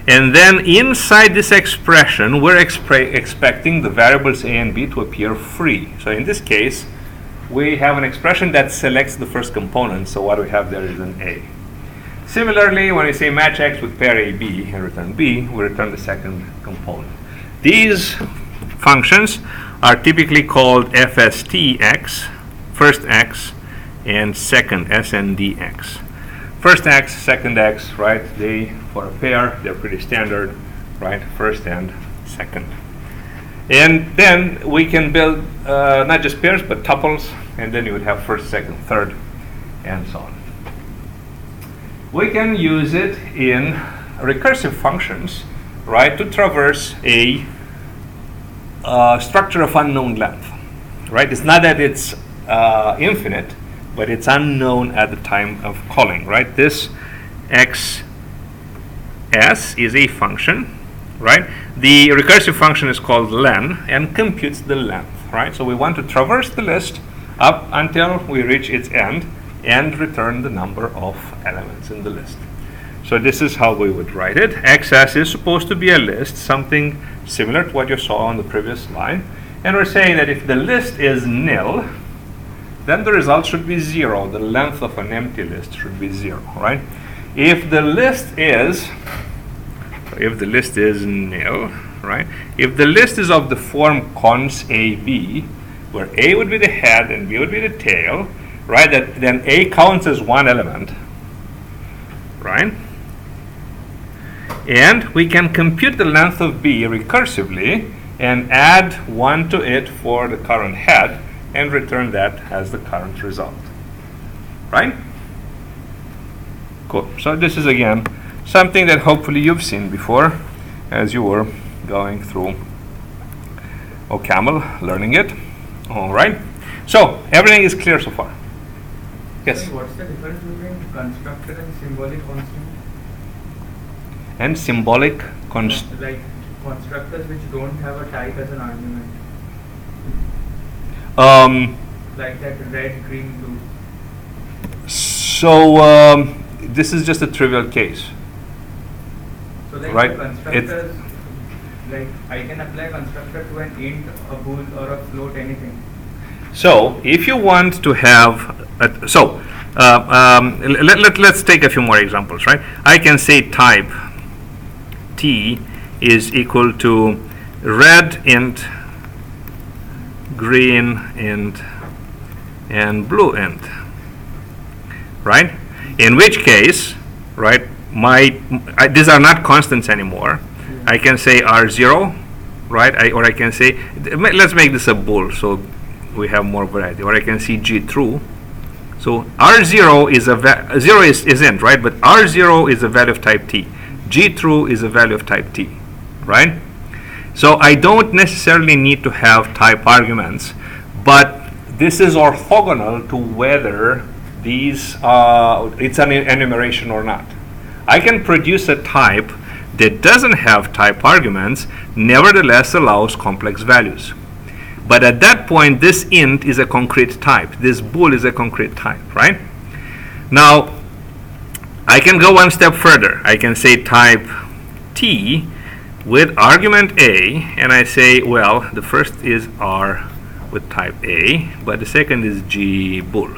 S1: and then inside this expression we're expecting the variables A and B to appear free. So in this case we have an expression that selects the first component, so what we have there is an A. Similarly, when we say match X with pair AB and return B, we return the second component. These functions are typically called FSTX, first X, and second SNDX. First X, second X, right? They, for a pair, they're pretty standard, right? First and second. And then we can build not just pairs, but tuples, and then you would have first, second, third, and so on. We can use it in recursive functions, right, to traverse a structure of unknown length, right? It's not that it's infinite, but it's unknown at the time of calling, right? This XS is a function, right? The recursive function is called len and computes the length, right? So we want to traverse the list up until we reach its end and return the number of elements in the list. So this is how we would write it. XS is supposed to be a list, something similar to what you saw on the previous line. And we're saying that if the list is nil, then the result should be 0. The length of an empty list should be 0, right? If the list is nil, right? If the list is of the form cons AB, where A would be the head and B would be the tail, right? Then A counts as one element, right? And we can compute the length of B recursively and add 1 to it for the current head, and return that as the current result. Right? Cool. So this is again something that hopefully you've seen before as you were going through OCaml, learning it. All right. So everything is clear so far. Yes.
S2: What's the difference between constructor and symbolic constant?
S1: And symbolic
S2: Like constructors which don't have a type as an argument. Like that red, green, blue.
S1: So this is just a trivial case.
S2: So like
S1: right?
S2: constructors, like I can apply constructor to an int, a bool, or a float, anything.
S1: So if you want to have, let's take a few more examples, right? I can say type t is equal to red int, green int, and blue int, right? In which case, right, these are not constants anymore. I can say R0, right? Or I can say, let's make this a bool so we have more variety. Or I can see G true. So R0 is a zero is int, right? But R0 is a value of type t. G true is a value of type t, right? So I don't necessarily need to have type arguments, but this is orthogonal to whether these it's an enumeration or not. I can produce a type that doesn't have type arguments, nevertheless allows complex values. But at that point, this int is a concrete type. This bool is a concrete type, right? Now, I can go one step further. I can say type t with argument a, and I say, well, the first is R with type A, but the second is G bool,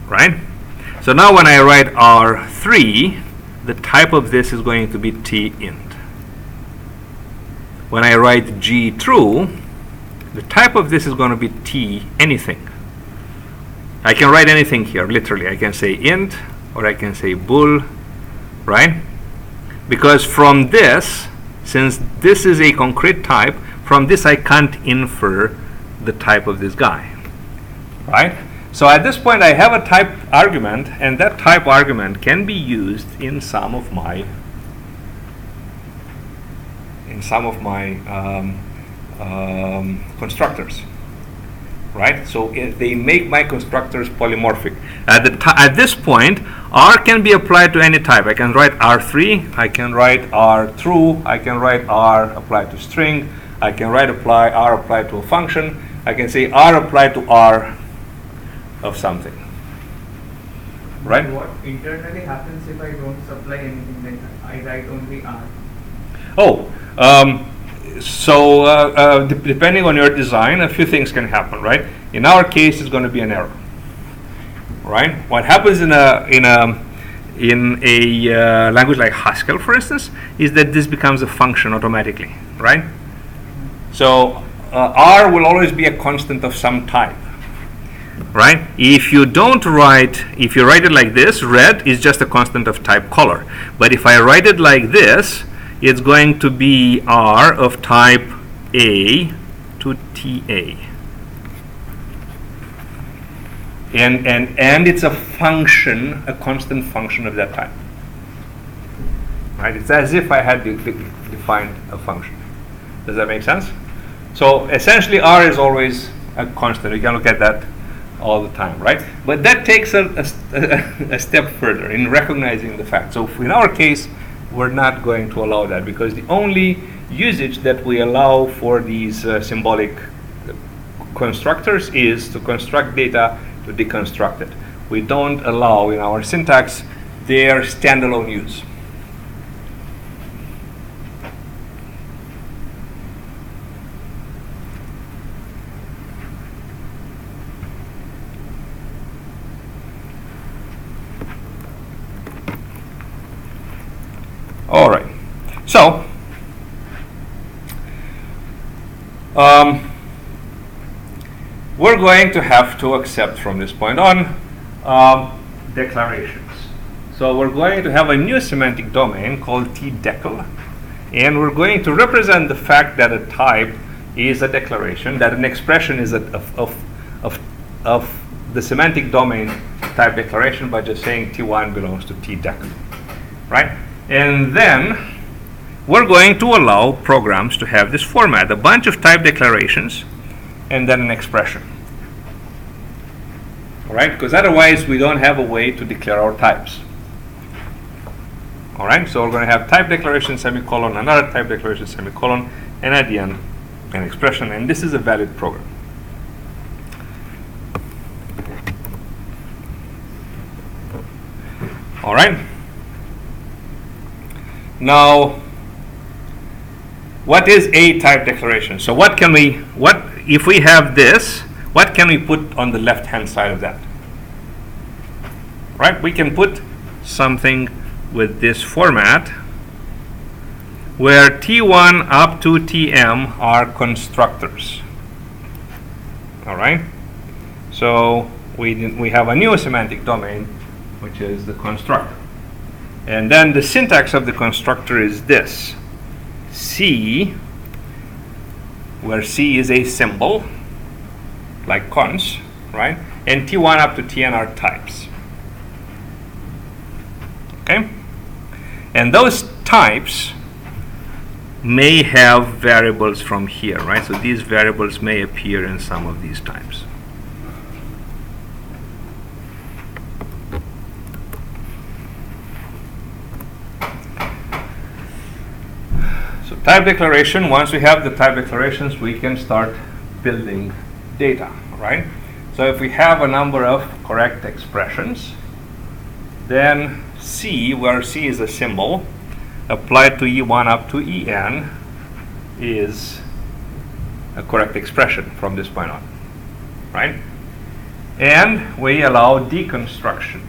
S1: right? So now when I write R3, the type of this is going to be T int. When I write G true, the type of this is going to be T anything. I can write anything here, literally. I can say int, or I can say bool, right? Because from this, since this is a concrete type, from this I can't infer the type of this guy, right? So at this point I have a type argument, and that type argument can be used in some of my constructors, right? So they make my constructors polymorphic. At this point, R can be applied to any type. I can write R3, I can write R true, I can write R applied to string, I can write R applied to a function, I can say R applied to R of something, right?
S2: What internally happens if I don't supply anything, like I write only R?
S1: Oh, depending on your design, a few things can happen, right? In our case, it's going to be an error, right? What happens in a language like Haskell, for instance, is that this becomes a function automatically, right? So R will always be a constant of some type, right? If you write it like this, red is just a constant of type color. But if I write it like this, it's going to be R of type A to TA. And it's a function, a constant function of that type. Right? It's as if I had defined a function. Does that make sense? So essentially R is always a constant. You can look at that all the time, right? But that takes a step further in recognizing the fact. So in our case, we're not going to allow that, because the only usage that we allow for these symbolic constructors is to construct data, to deconstruct it. We don't allow in our syntax their standalone use. All right. So, we're going to have to accept from this point on declarations. So we're going to have a new semantic domain called tDecl, and we're going to represent the fact that a type is a declaration that an expression is of the semantic domain type declaration by just saying T1 belongs to T-dec, right? And then we're going to allow programs to have this format, a bunch of type declarations and then an expression. All right, because otherwise we don't have a way to declare our types. All right, so we're going to have type declaration semicolon, another type declaration semicolon, and at the end an expression, and this is a valid program. All right. Now, what is a type declaration? So what if we have this, what can we put on the left hand side of that? Right, we can put something with this format where T1 up to Tm are constructors. All right, so we have a new semantic domain, which is the constructor. And then the syntax of the constructor is this: C, where C is a symbol, like cons, right? And T1 up to Tn are types. Okay? And those types may have variables from here, right? So these variables may appear in some of these types. So type declaration, once we have the type declarations, we can start building data, right? So if we have a number of correct expressions, then C, where C is a symbol, applied to E1 up to En is a correct expression from this point on, right? And we allow deconstruction.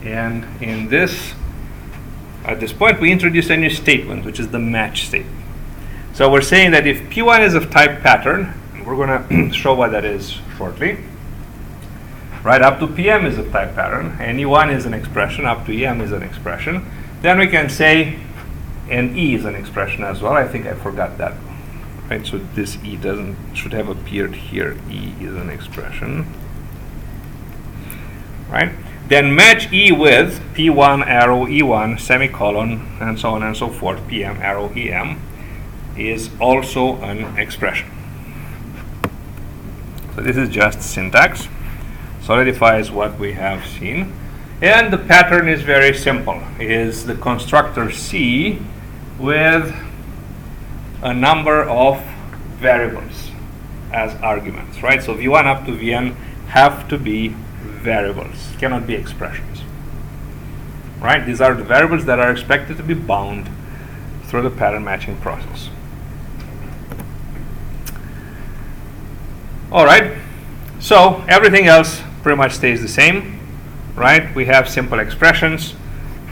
S1: And in this, at this point, we introduce a new statement, which is the match statement. So we're saying that if P1 is of type pattern, we're going to show what that is shortly. Right up to PM is of type pattern, and E1 is an expression, up to EM is an expression. Then we can say, and E is an expression as well. I think I forgot that. Right, so this E should have appeared here. E is an expression. Right? Then match E with P1 arrow E1 semicolon and so on and so forth. PM arrow EM is also an expression. So this is just syntax. Solidifies what we have seen. And the pattern is very simple. It is the constructor C with a number of variables as arguments, right? So V1 up to Vn have to be variables, cannot be expressions, right? These are the variables that are expected to be bound through the pattern matching process. All right, so everything else pretty much stays the same, right? We have simple expressions,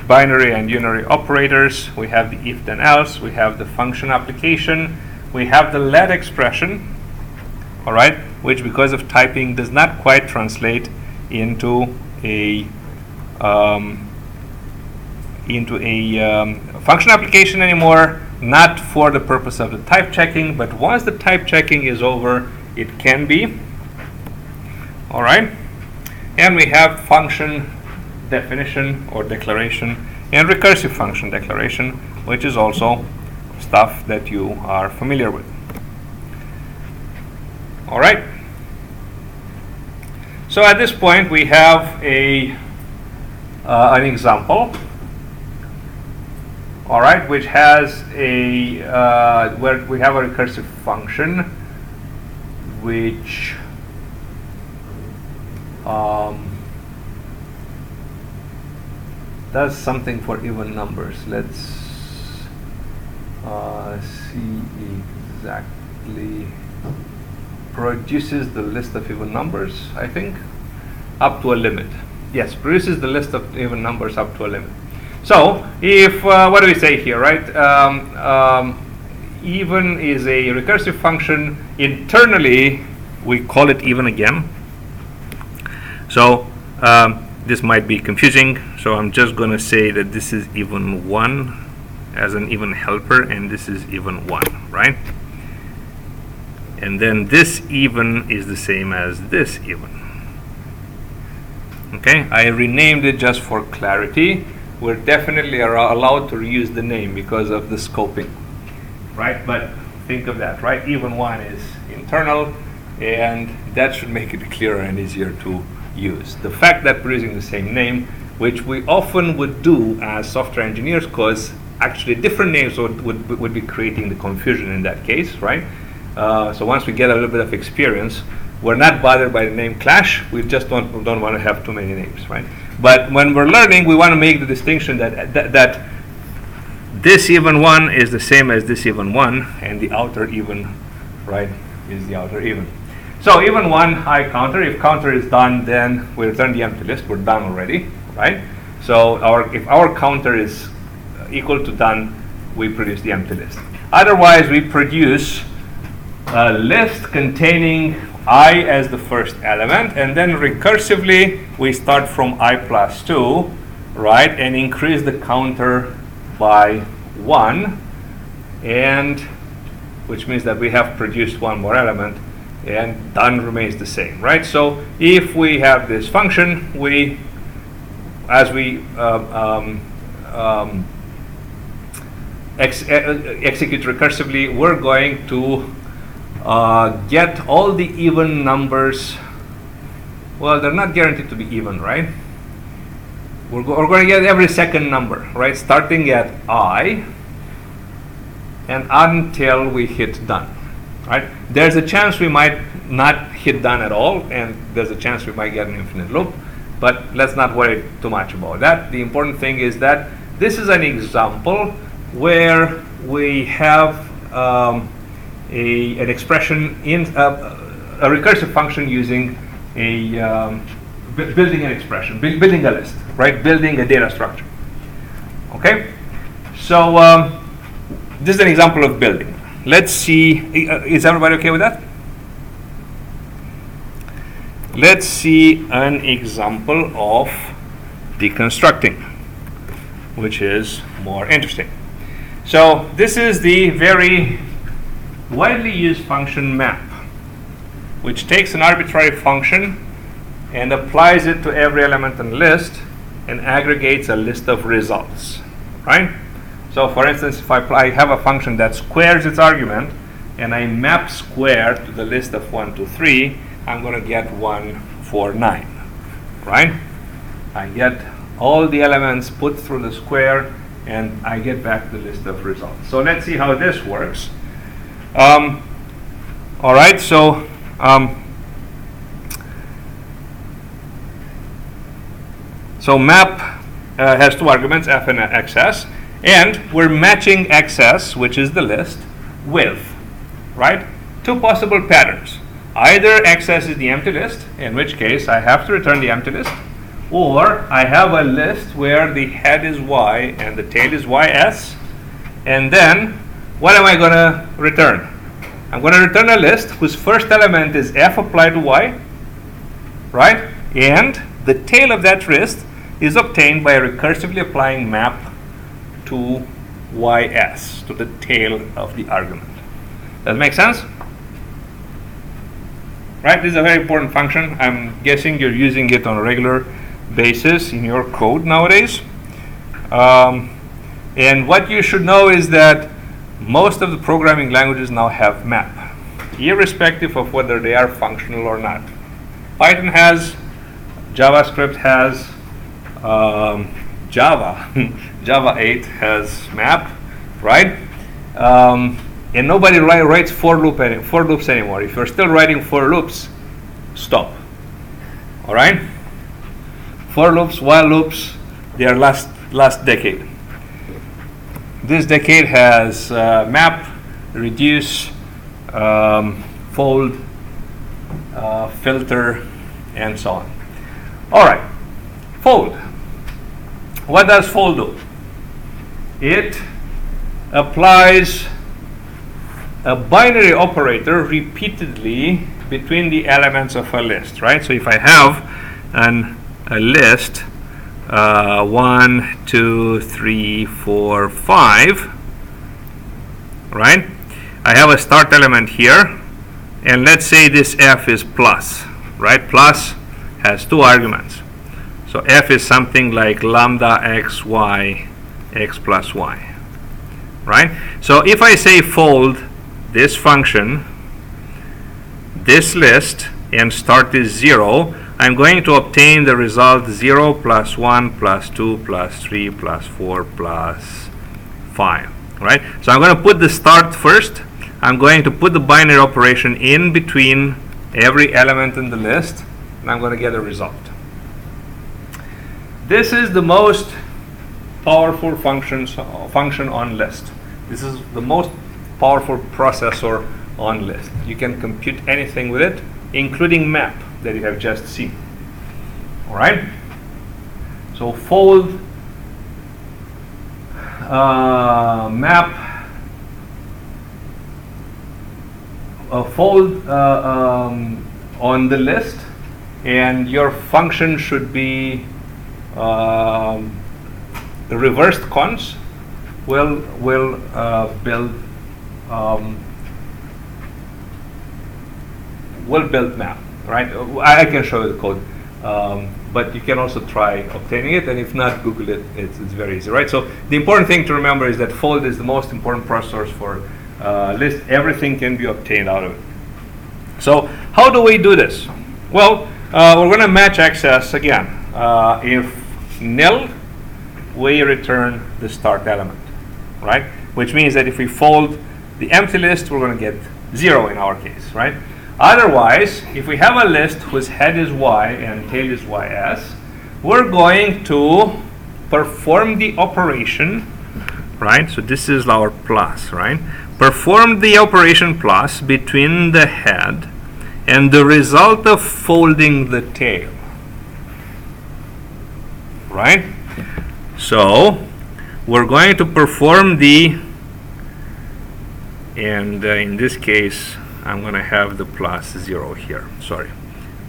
S1: binary and unary operators, we have the if then else, we have the function application, we have the let expression, all right, which because of typing does not quite translate into a function application anymore, not for the purpose of the type checking, but once the type checking is over, it can be. All right, and we have function definition or declaration and recursive function declaration, which is also stuff that you are familiar with. All right, so at this point we have an example, all right, which has where we have a recursive function which does something for even numbers. Let's see exactly. Produces the list of even numbers, I think, up to a limit. Yes, produces the list of even numbers up to a limit. So if, what do we say here, right? Even is a recursive function. Internally, we call it even again. So this might be confusing, so I'm just going to say that this is even 1 as an even helper, and this is even 1, right? and then this even is the same as this even. Okay, I renamed it just for clarity. We're definitely allowed to reuse the name because of the scoping, right? But think of that, right? Even one is internal, and that should make it clearer and easier to use. The fact that we're using the same name, which we often would do as software engineers, because actually different names would be creating the confusion in that case, right? So once we get a little bit of experience, we're not bothered by the name clash. We just don't want to have too many names, right? But when we're learning, we want to make the distinction that this even one is the same as this even one, and the outer even, right, is the outer even. So even one I counter. If counter is done, then we return the empty list. We're done already, right? So if our counter is equal to done, we produce the empty list. Otherwise, we produce a list containing I as the first element, and then recursively we start from I plus 2, right, and increase the counter by 1, and which means that we have produced one more element, and done remains the same, right? So if we have this function, as we execute recursively, we're going to get all the even numbers. Well, they're not guaranteed to be even, right? We're going to get every second number, right? Starting at I and until we hit done, right? There's a chance we might not hit done at all, and there's a chance we might get an infinite loop, but let's not worry too much about that. The important thing is that this is an example where we have an expression in a recursive function using building an expression, building a list, right? Building a data structure. Okay, so this is an example of building. Let's see. Is everybody okay with that? Let's see an example of deconstructing, which is more interesting. So this is the very widely used function map, which takes an arbitrary function and applies it to every element in the list and aggregates a list of results, right? So for instance, if I have a function that squares its argument and I map square to the list of 1, 2, 3, I'm going to get 1, 4, 9, right? I get all the elements put through the square and I get back the list of results. So let's see how this works. All right, so map has two arguments, f and xs, and we're matching xs, which is the list, with, right, two possible patterns. Either xs is the empty list, in which case I have to return the empty list, or I have a list where the head is y and the tail is ys, and then what am I going to return? I'm going to return a list whose first element is f applied to y, right? And the tail of that list is obtained by recursively applying map to ys, to the tail of the argument. Does that make sense? Right? This is a very important function. I'm guessing you're using it on a regular basis in your code nowadays. And what you should know is that most of the programming languages now have map, irrespective of whether they are functional or not. Python has, JavaScript has, Java 8 has map, right? And nobody writes for loops anymore. If you're still writing for loops, stop. All right? For loops, while loops, they are last decade. This decade has map, reduce, fold, filter, and so on. All right, fold. What does fold do? It applies a binary operator repeatedly between the elements of a list, right? So if I have a list 1, 2, 3, 4, 5, right? I have a start element here, and let's say this f is plus, right? Plus has two arguments. So f is something like lambda x y x plus y, right? So if I say fold this function, this list, and start is 0, I'm going to obtain the result 0 plus 1 plus 2 plus 3 plus 4 plus 5, right? So I'm going to put the start first. I'm going to put the binary operation in between every element in the list, and I'm going to get a result. This is the most powerful function on list. This is the most powerful processor on list. You can compute anything with it, including map that you have just seen. All right? So fold map, fold on the list, and your function should be the reversed cons will build map, right? I can show you the code, but you can also try obtaining it, and if not, Google it. It's very easy, right? So the important thing to remember is that fold is the most important processor for list. Everything can be obtained out of it. So how do we do this? Well, we're going to match access again. If nil, we return the start element, right? Which means that if we fold the empty list, we're going to get 0 in our case, right? Otherwise, if we have a list whose head is y and tail is ys, we're going to perform the operation, right? So this is our plus, right? Perform the operation plus between the head and the result of folding the tail, right? So we're going to perform the, and in this case, I'm going to have the plus 0 here, sorry,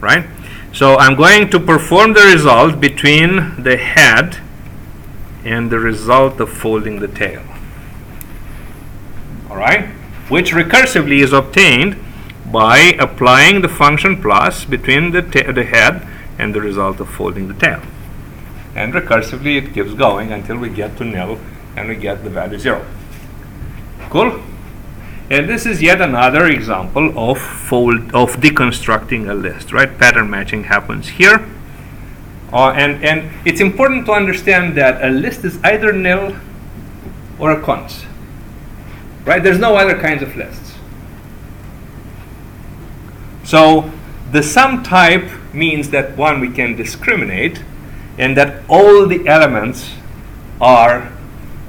S1: right? So I'm going to perform the result between the head and the result of folding the tail, all right? Which recursively is obtained by applying the function plus between the head and the result of folding the tail. And recursively it keeps going until we get to nil and we get the value 0. Cool? And this is yet another example of deconstructing a list, right? Pattern matching happens here. And it's important to understand that a list is either nil or a cons, right? There's no other kinds of lists. So the sum type means that, one, we can discriminate, and that all the elements are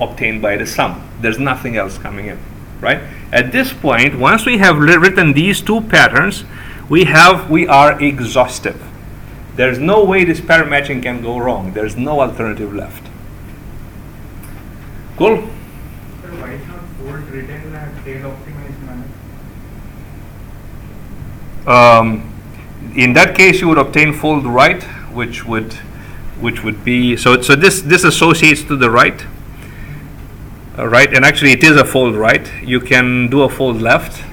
S1: obtained by the sum. There's nothing else coming in, right? At this point, once we have written these two patterns, we are exhaustive. There's no way this pattern matching can go wrong. There's no alternative left. Cool?
S2: So why is not fold written in a tail optimized manner?
S1: In that case, you would obtain fold right, which would be, so this associates to the right, right, and actually it is a fold right. You can do a fold left,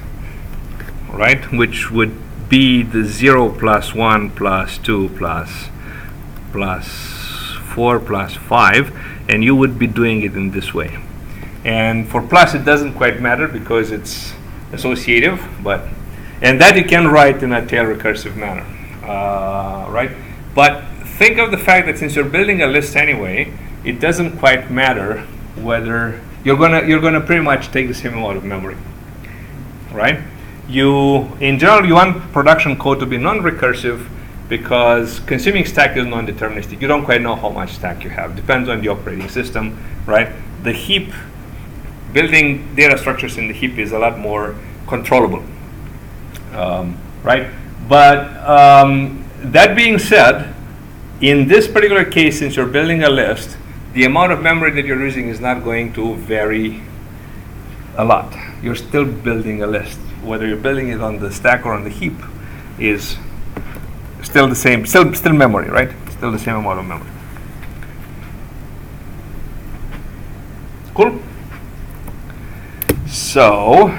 S1: right, which would be the 0 plus 1 plus 2 plus 4 plus 5, and you would be doing it in this way. And for plus it doesn't quite matter because it's associative, and that you can write in a tail recursive manner, right? But think of the fact that since you're building a list anyway, it doesn't quite matter whether you're gonna pretty much take the same amount of memory, right? In general, you want production code to be non-recursive because consuming stack is non-deterministic. You don't quite know how much stack you have. Depends on the operating system, right? The heap, building data structures in the heap is a lot more controllable, right? But that being said, in this particular case, since you're building a list, the amount of memory that you're using is not going to vary a lot. You're still building a list. Whether you're building it on the stack or on the heap is still the same, still memory, right? Still the same amount of memory. Cool? So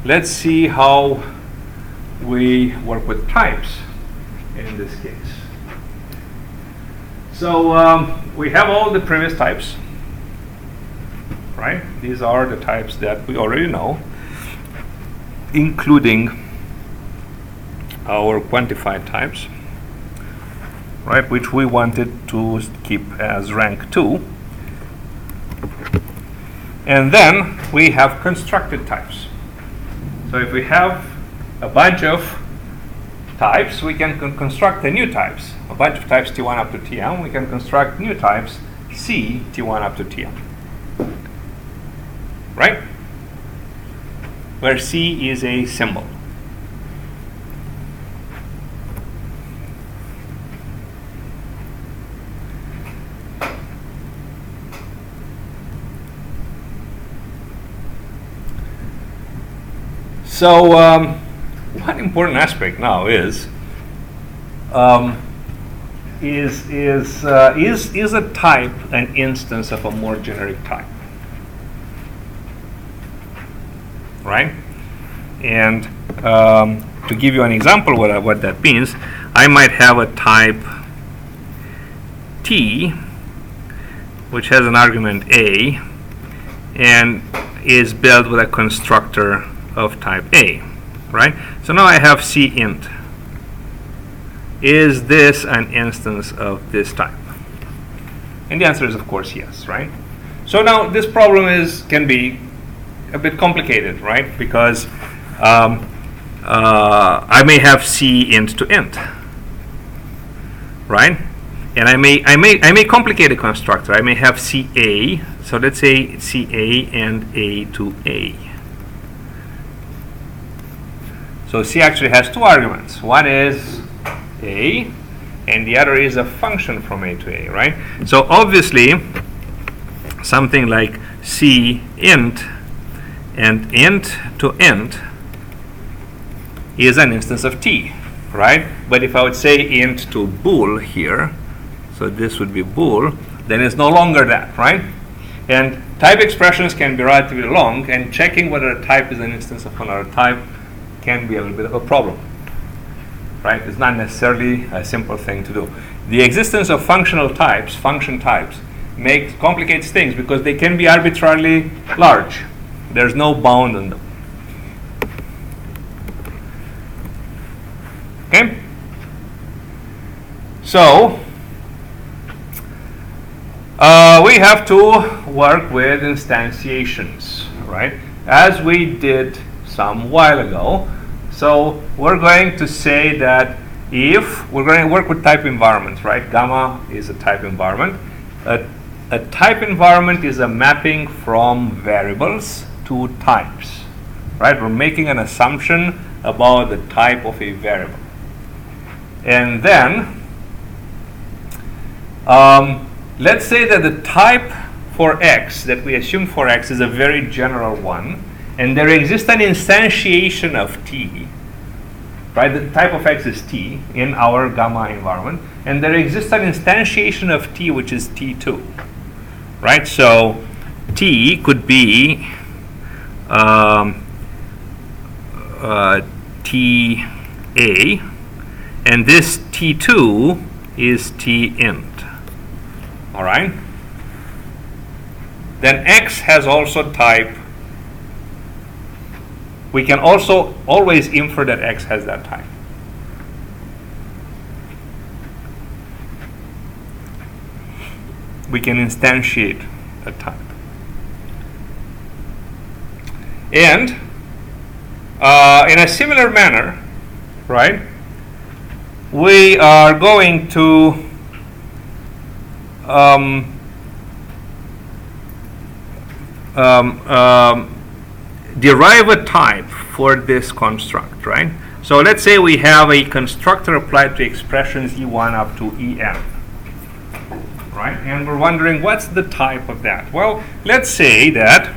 S1: let's see how we work with types in this case. So we have all the previous types, right? These are the types that we already know, including our quantified types, right, which we wanted to keep as rank 2. And then we have constructed types. So if we have a bunch of types, we can construct the new types. A bunch of types T1 up to Tm, we can construct new types C T1 up to Tm. Right? Where C is a symbol. So one important aspect now is a type an instance of a more generic type, right? And to give you an example what that means, I might have a type T which has an argument A and is built with a constructor of type A, right? So now I have C int. Is this an instance of this type? And the answer is of course yes, right? So now this problem can be a bit complicated, right? Because I may have C int to int, right? And I may complicate a constructor. I may have CA. So let's say CA and A to A. So C actually has two arguments. One is A, and the other is a function from A to A, right? So obviously, something like C int and int to int is an instance of T, right? But if I would say int to bool here, so this would be bool, then it's no longer that, right? And type expressions can be relatively long, and checking whether a type is an instance of another type can be a little bit of a problem, right? It's not necessarily a simple thing to do. The existence of functional types, function types, complicates things because they can be arbitrarily large. There's no bound on them. Okay? So we have to work with instantiations, right? As we did some while ago. So we're going to say that if we're going to work with type environments, right? Gamma is a type environment. A type environment is a mapping from variables to types, right? We're making an assumption about the type of a variable. And then let's say that the type for x that we assume for x is a very general one, and there exists an instantiation of T, right? The type of x is T in our gamma environment, and there exists an instantiation of T which is T2, right? So T could be TA, and this T2 is T int, all right? Then x has also type. We can also always infer that x has that type. We can instantiate a type. And in a similar manner, right, we are going to derive a type for this construct, right? So let's say we have a constructor applied to expressions E1 up to En, right? And we're wondering what's the type of that? Well, let's say that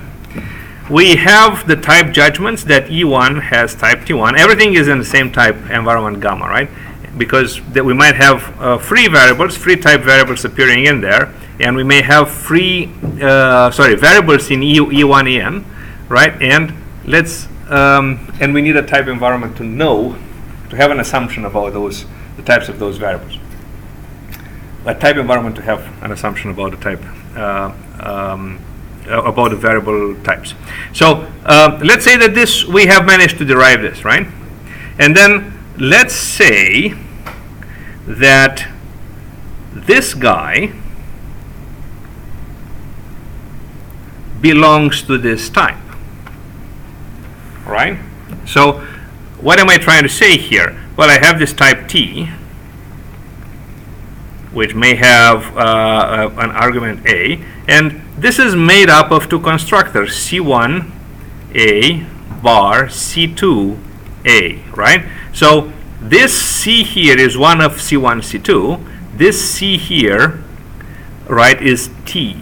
S1: we have the type judgments that E1 has type T1. Everything is in the same type environment gamma, right? Because we might have free type variables appearing in there, and we may have variables in E1 En, right? And and we need a type environment to know to have an assumption about those, the types of those variables. A type environment to have an assumption about the type, about the variable types. So let's say that this, we have managed to derive this, right? And then let's say that this guy belongs to this type, right? So what am I trying to say here? Well, I have this type T, which may have an argument A, and this is made up of two constructors, C1A bar C2A, right? So this C here is one of C1, C2. This C here, right, is T,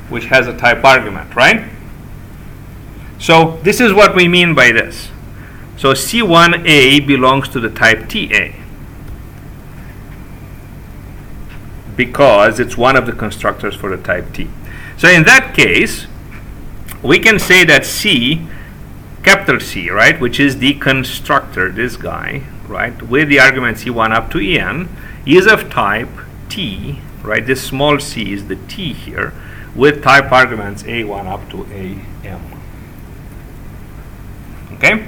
S1: which has a type argument, right? So this is what we mean by this. So C1A belongs to the type TA, because it's one of the constructors for the type T. So in that case, we can say that C, capital C, right, which is the constructor, this guy, right, with the argument C1 up to En, is of type T, right? This small c is the T here, with type arguments A1 up to Am. Okay?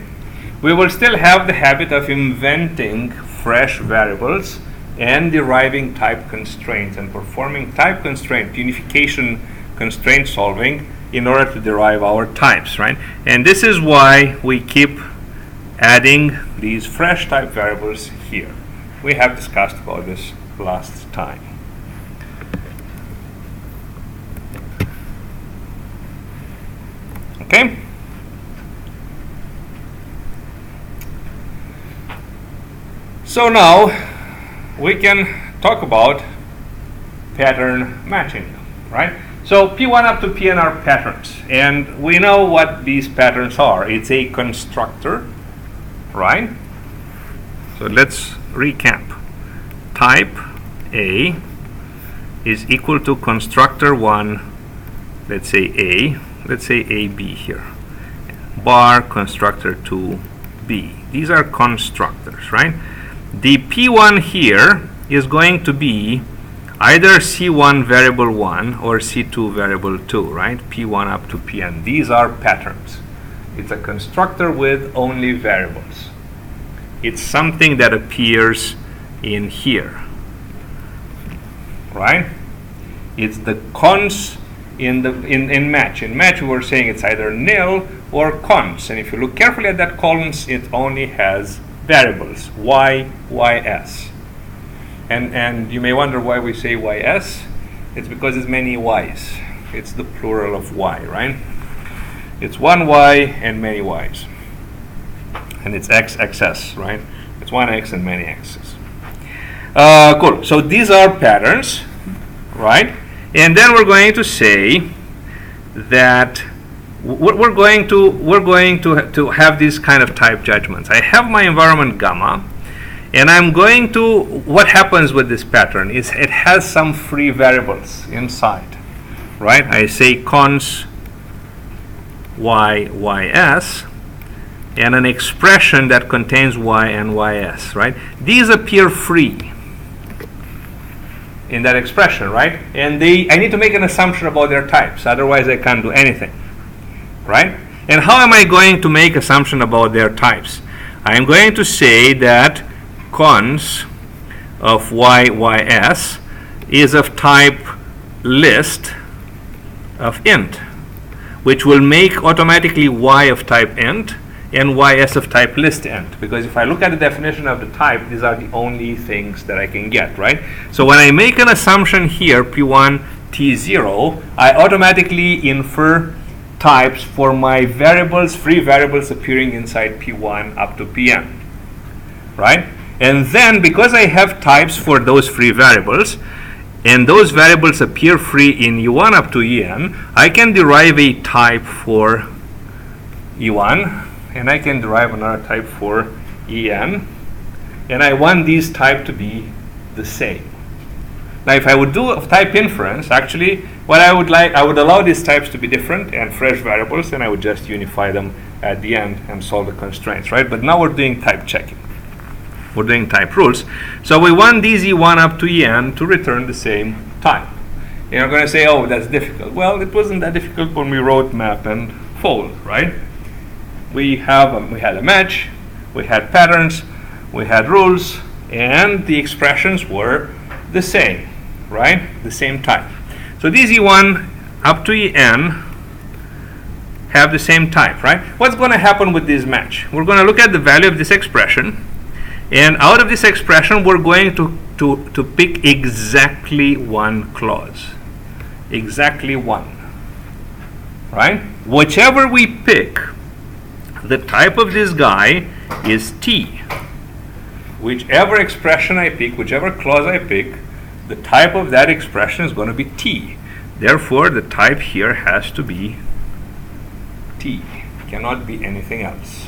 S1: We will still have the habit of inventing fresh variables and deriving type constraints and performing type constraint, unification constraint solving in order to derive our types, right? And this is why we keep adding these fresh type variables here. We have discussed about this last time. Okay? So now we can talk about pattern matching, right? So P1 up to Pn are patterns, and we know what these patterns are. It's a constructor, right? So let's recap. Type A is equal to constructor 1, let's say A, let's say AB here, bar constructor 2, B. These are constructors, right? The P1 here is going to be either C1 variable 1 or C2 variable 2, right? P1 up to Pn. These are patterns. It's a constructor with only variables. It's something that appears in here, right? It's the cons in match. In match, we were saying it's either nil or cons. And if you look carefully at that columns, it only has variables, y, ys. And you may wonder why we say ys. It's because it's many y's. It's the plural of y, right? It's one y and many y's. And it's x, xs, right? It's one x and many x's. Cool. So these are patterns, right? And then we're going to say that we're going to have these kind of type judgments. I have my environment gamma, and I'm going to, what happens with this pattern is it has some free variables inside, right? I say cons y, ys, and an expression that contains y and ys, right? These appear free in that expression, right? And I need to make an assumption about their types, otherwise I can't do anything, right? And how am I going to make assumption about their types? I am going to say that cons of y, ys is of type list of int, which will make automatically y of type int and ys of type list int, because if I look at the definition of the type, these are the only things that I can get, right? So when I make an assumption here, P1 T0, I automatically infer types for my variables, free variables appearing inside P1 up to Pn, right? And then because I have types for those free variables, and those variables appear free in E1 up to En, I can derive a type for E1, and I can derive another type for En, and I want these type to be the same. Now, if I would do a type inference, actually, what I would allow these types to be different and fresh variables, and I would just unify them at the end and solve the constraints, right? But now we're doing type checking. We're doing type rules. So we want these E1 up to En to return the same type. And you're going to say, oh, that's difficult. Well, it wasn't that difficult when we wrote map and fold, right? We had a match, we had patterns, we had rules, and the expressions were the same, right? The same type. So these E1 up to En have the same type, right? What's going to happen with this match? We're going to look at the value of this expression, and out of this expression, we're going to pick exactly one clause. Exactly one, right? Whichever we pick, the type of this guy is T. Whichever expression I pick, whichever clause I pick, the type of that expression is going to be T. Therefore, the type here has to be T. Cannot be anything else.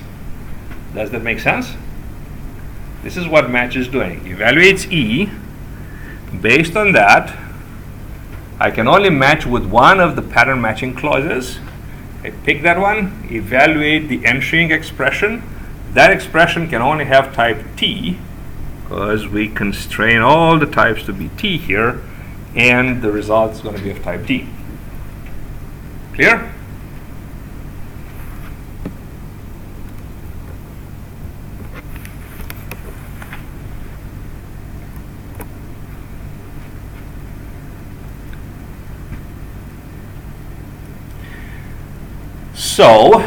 S1: Does that make sense? This is what match is doing. Evaluates E. Based on that, I can only match with one of the pattern matching clauses. I pick that one, evaluate the entering expression. That expression can only have type T, because we constrain all the types to be T here, and the result is going to be of type T. Clear? So,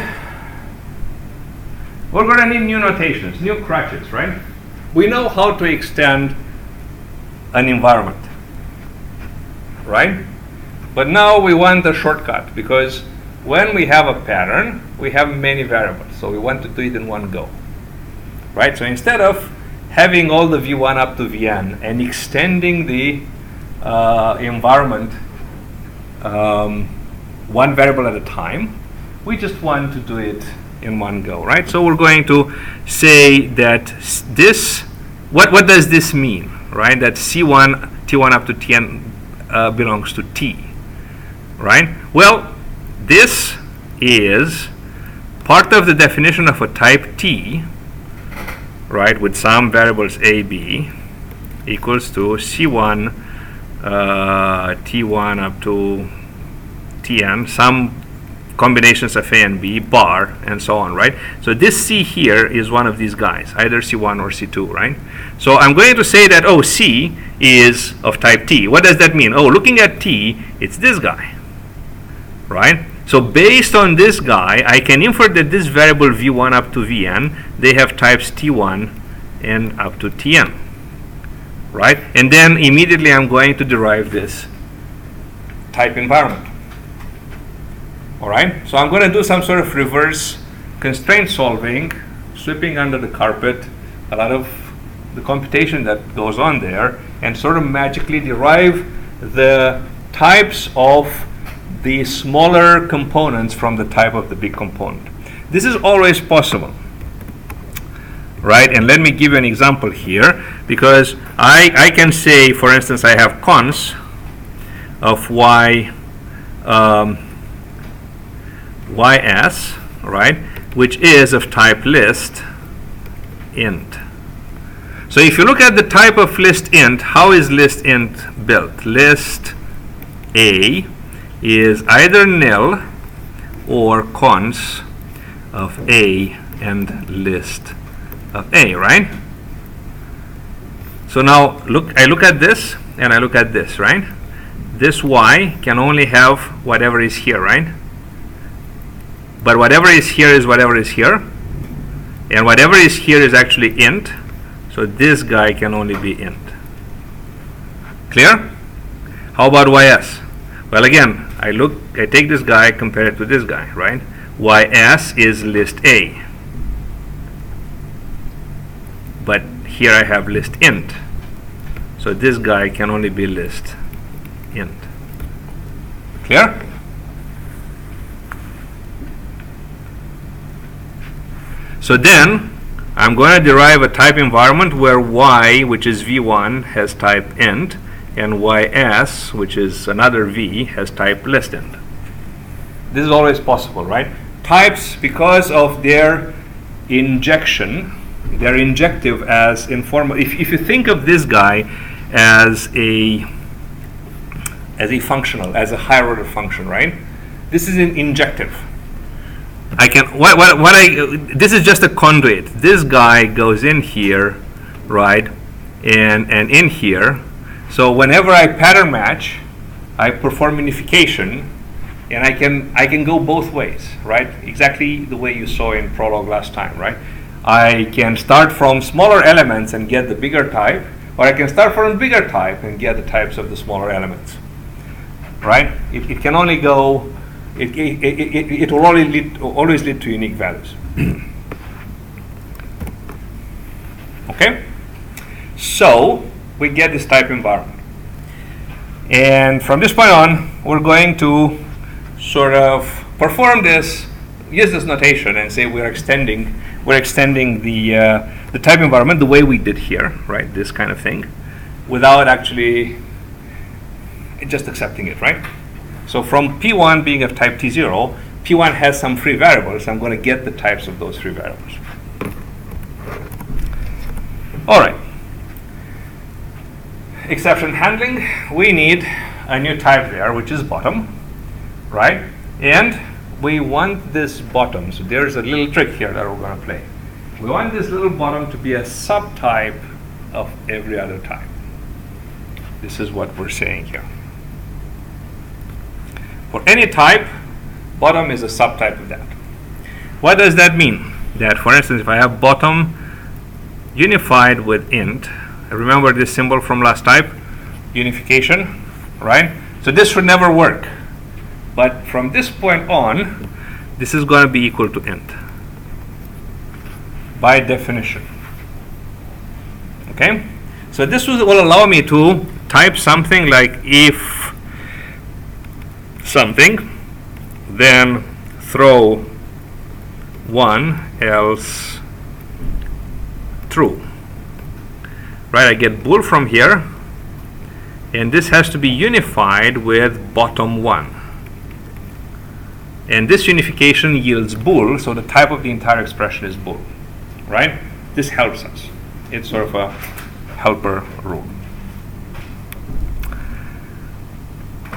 S1: we're going to need new notations, new crutches, right? We know how to extend an environment, right? But now we want a shortcut, because when we have a pattern, we have many variables, so we want to do it in one go, right? So instead of having all the V1 up to Vn and extending the environment one variable at a time, we just want to do it in one go, right? So we're going to say that this, what does this mean, right? That C1, T1 up to Tn belongs to T, right? Well, this is part of the definition of a type T, right, with some variables A, B, equals to C1, T1 up to Tn, some combinations of A and B, bar, and so on, right? So this C here is one of these guys, either C1 or C2, right? So I'm going to say that, oh, C is of type T. What does that mean? Oh, looking at T, it's this guy, right? So based on this guy, I can infer that this variable V1 up to Vn, they have types T1 and up to Tn, right? And then immediately I'm going to derive this type environment. All right, so I'm going to do some sort of reverse constraint solving, sweeping under the carpet a lot of the computation that goes on there, and sort of magically derive the types of the smaller components from the type of the big component. This is always possible, right? And let me give you an example here, because I can say, for instance, I have cons of y ys, right, which is of type list int. So if you look at the type of list int, how is list int built? List A is either nil or cons of A and list of A, right? So now I look at this and I look at this, right? This y can only have whatever is here, right? But whatever is here is whatever is here, and whatever is here is actually int, so this guy can only be int. Clear? How about ys? Well, again, I take this guy, compare it to this guy, right? Ys is list A, but here I have list int, so this guy can only be list int. Clear? So then I'm going to derive a type environment where y, which is v1, has type int, and ys, which is another v, has type less than. This is always possible, right? Types, because of their injection, they're injective as informal. If you think of this guy as a functional, as a higher order function, right? This is an injective. I can this is just a conduit. This guy goes in here, right, and in here. So whenever I pattern match, I perform unification, and I can go both ways, right? Exactly the way you saw in Prolog last time, right? I can start from smaller elements and get the bigger type, or I can start from a bigger type and get the types of the smaller elements, right? It can only go. It will always lead to unique values. Okay, so we get this type environment, and from this point on, we're going to sort of perform this, use this notation, and say we're extending the type environment the way we did here, right? This kind of thing, without actually just accepting it, right? So from P1 being of type T0, P1 has some free variables. I'm going to get the types of those free variables. All right. Exception handling. We need a new type there, which is bottom, right? And we want this bottom. So there's a little trick here that we're going to play. We want this little bottom to be a subtype of every other type. This is what we're saying here. For any type, bottom is a subtype of that. What does that mean? That, for instance, if I have bottom unified with int, remember this symbol from last type, unification, right? So this should never work. But from this point on, this is going to be equal to int by definition. Okay? So this will allow me to type something like if something, then throw 1 else true. Right, I get bool from here, and this has to be unified with bottom 1. And this unification yields bool, so the type of the entire expression is bool. Right? This helps us. It's sort of a helper rule.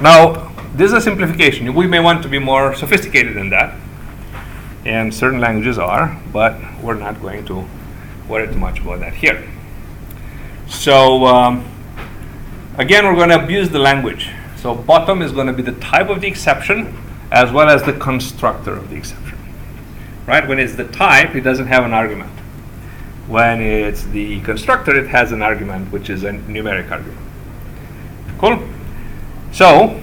S1: Now, this is a simplification. We may want to be more sophisticated than that, and certain languages are, but we're not going to worry too much about that here. So again, we're going to abuse the language. So bottom is going to be the type of the exception as well as the constructor of the exception. Right? When it's the type, it doesn't have an argument. When it's the constructor, it has an argument, which is a numeric argument. Cool? So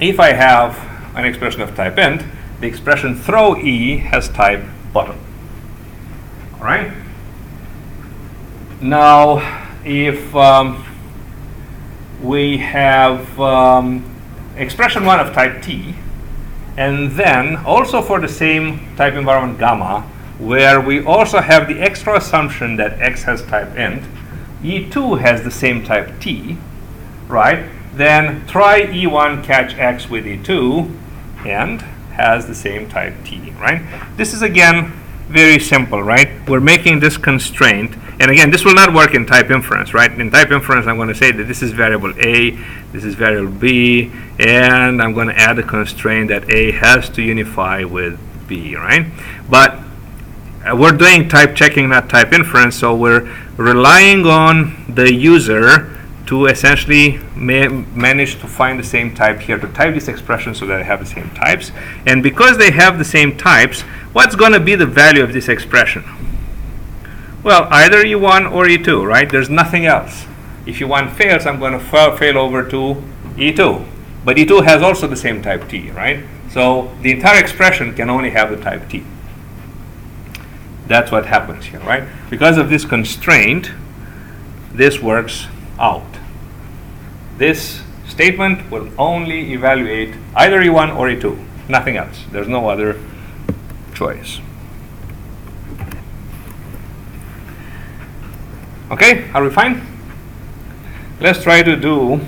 S1: if I have an expression of type int, the expression throw e has type bottom. All right? Now, if we have expression 1 of type t, and then also for the same type environment gamma, where we also have the extra assumption that x has type int, e2 has the same type t, right? Then try e1 catch x with e2 and has the same type t, right? This is again very simple, right? We're making this constraint, and again, this will not work in type inference, right? In type inference, I'm going to say that this is variable a, this is variable b, and I'm going to add a constraint that a has to unify with b, right? But we're doing type checking, not type inference, so we're relying on the user to essentially manage to find the same type here, to type this expression so that they have the same types. And because they have the same types, what's going to be the value of this expression? Well, either E1 or E2, right? There's nothing else. If E1 fails, I'm going to fail over to E2. But E2 has also the same type T, right? So the entire expression can only have the type T. That's what happens here, right? Because of this constraint, this works out. This statement will only evaluate either E1 or E2, nothing else. There's no other choice. Okay, are we fine? let's try to do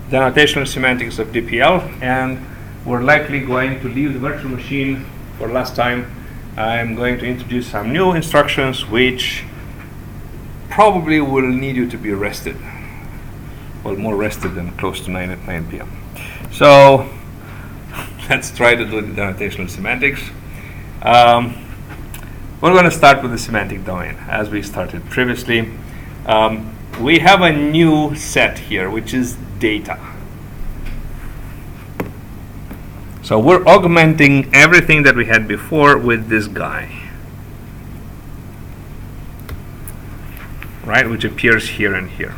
S1: the notational semantics of DPL, and we're likely going to leave the virtual machine for last time. I'm going to introduce some new instructions which probably will need you to be rested. Well, more rested than close to 9 p.m. So let's try to do the notational semantics. We're going to start with the semantic domain as we started previously. We have a new set here, which is data. So we're augmenting everything that we had before with this guy, right, which appears here and here.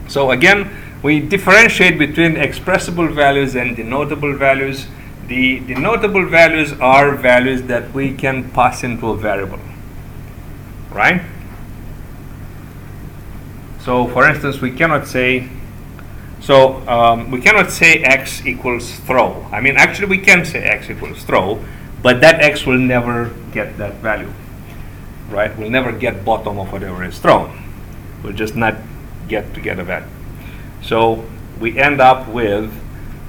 S1: So again, we differentiate between expressible values and denotable values. The denotable values are values that we can pass into a variable, right? So for instance, we cannot say x equals throw. I mean, actually we can say x equals throw, but that x will never get that value, right? We'll never get bottom of whatever is thrown. We'll just not get to get a value. So we end up with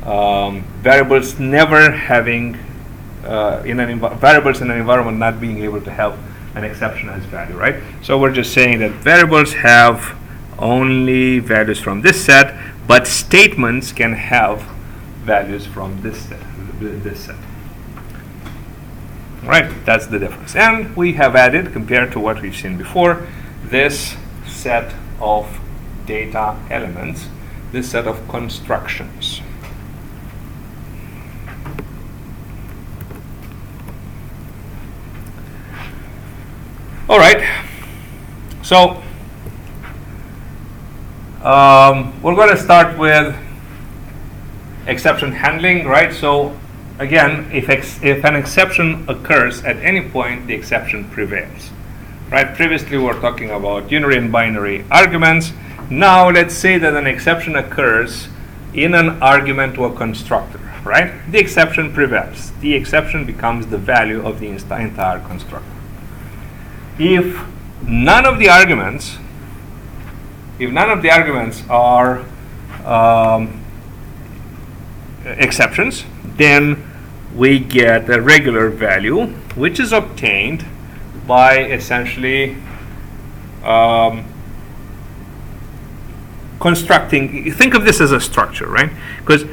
S1: variables never having variables in an environment not being able to have an exception as value, right? So we're just saying that variables have only values from this set, but statements can have values from this set. Right, that's the difference. And we have added, compared to what we've seen before, this set of data elements, this set of constructions. All right, so we're going to start with exception handling, right? So again, if an exception occurs at any point, the exception prevails, right? Previously, we were talking about unary and binary arguments. Now, let's say that an exception occurs in an argument to a constructor, right? The exception prevails. The exception becomes the value of the entire constructor. If none of the arguments are exceptions, then we get a regular value, which is obtained by essentially constructing. Think of this as a structure, right? Because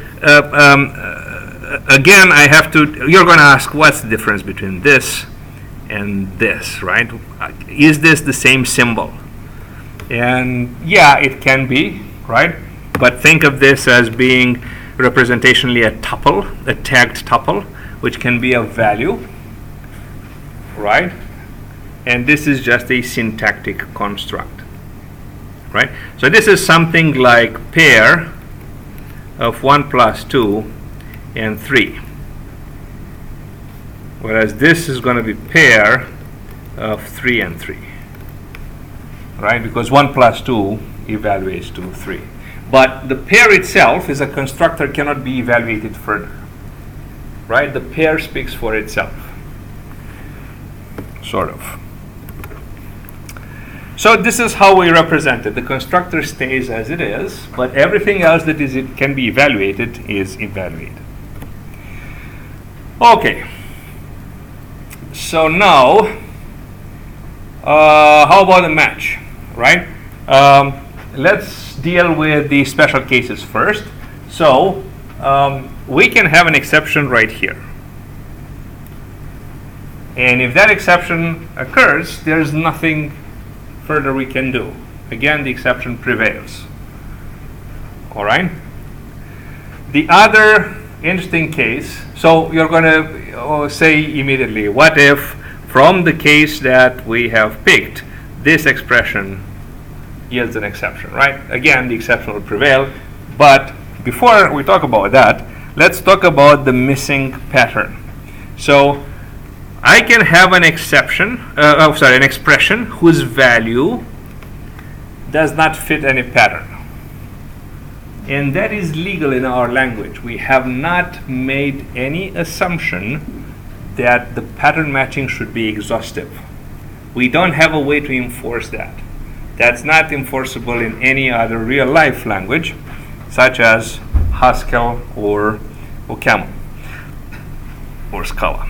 S1: again, you're going to ask, what's the difference between this and this, right? Is this the same symbol? And yeah, it can be, right? But think of this as being representationally a tuple, a tagged tuple, which can be a value, right? And this is just a syntactic construct, right? So this is something like pair of 1 plus 2 and 3. Whereas this is going to be pair of 3 and 3. Right? Because 1 plus 2 evaluates to 3. But the pair itself is a constructor, cannot be evaluated further. Right? The pair speaks for itself. Sort of. So this is how we represent it. The constructor stays as it is, but everything else that can be evaluated is evaluated. Okay. So now, how about a match, right? Let's deal with the special cases first. So we can have an exception right here. And if that exception occurs, there's nothing further we can do. Again, the exception prevails. All right? The other interesting case, so you're going to say immediately, what if from the case that we have picked, this expression yields an exception, right? Again, the exception will prevail. But before we talk about that, let's talk about the missing pattern. So I can have an an expression whose value does not fit any pattern. And that is legal in our language. We have not made any assumption that the pattern matching should be exhaustive. We don't have a way to enforce that. That's not enforceable in any other real-life language, such as Haskell or Camel or Scala.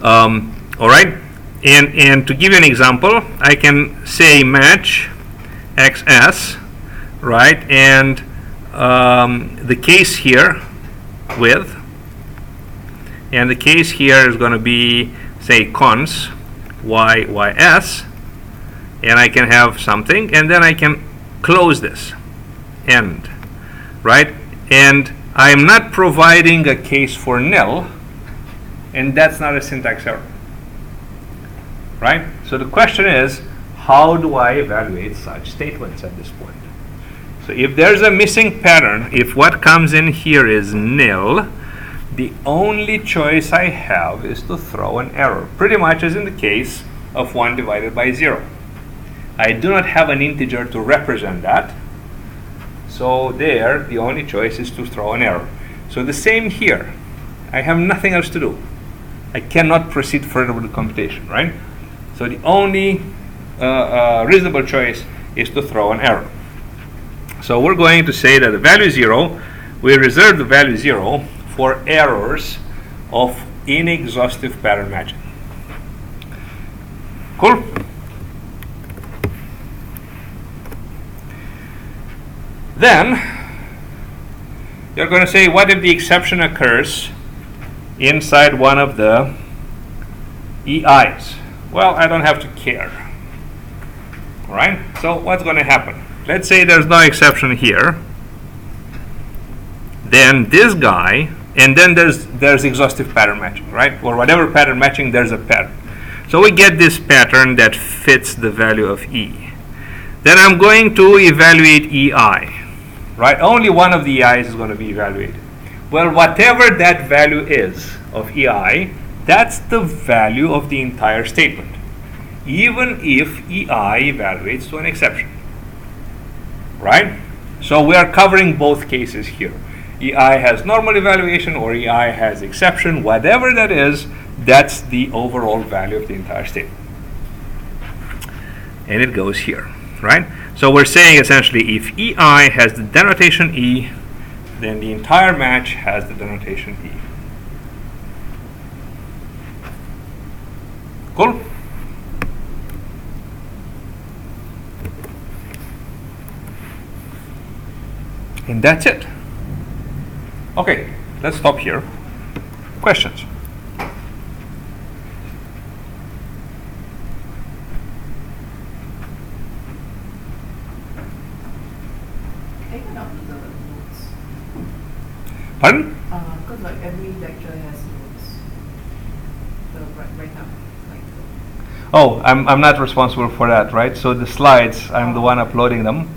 S1: All right, and to give you an example, I can say match XS, right, and the case here with, and the case here is going to be, say, cons YYS, and I can have something, and then I can close this, end, right? And I'm not providing a case for nil, and that's not a syntax error, right? So the question is, how do I evaluate such statements at this point? So if there's a missing pattern, if what comes in here is nil, the only choice I have is to throw an error, pretty much as in the case of 1 divided by 0. I do not have an integer to represent that, so there the only choice is to throw an error. So the same here. I have nothing else to do. I cannot proceed further with the computation, right? So the only reasonable choice is to throw an error. So we're going to say that the value 0, we reserve the value 0 for errors of inexhaustive pattern matching. Cool? Then you're going to say, what if the exception occurs inside one of the EIs? Well, I don't have to care. All right? So what's going to happen? Let's say there's no exception here. Then this guy, and then there's exhaustive pattern matching, right? For whatever pattern matching, there's a pattern. So we get this pattern that fits the value of E. Then I'm going to evaluate EI, right? Only one of the EIs is going to be evaluated. Well, whatever that value is of EI, that's the value of the entire statement, even if EI evaluates to an exception, right? So we are covering both cases here. EI has normal evaluation or EI has exception. Whatever that is, that's the overall value of the entire statement. And it goes here, right? So we're saying essentially if EI has the denotation E, then the entire match has the denotation E. Cool? And that's it. Okay, let's stop here. Questions?
S3: Taken up the notes.
S1: Pardon?
S3: Because like every lecture has notes. Right now.
S1: Oh, I'm not responsible for that, right? So the slides, I'm the one uploading them.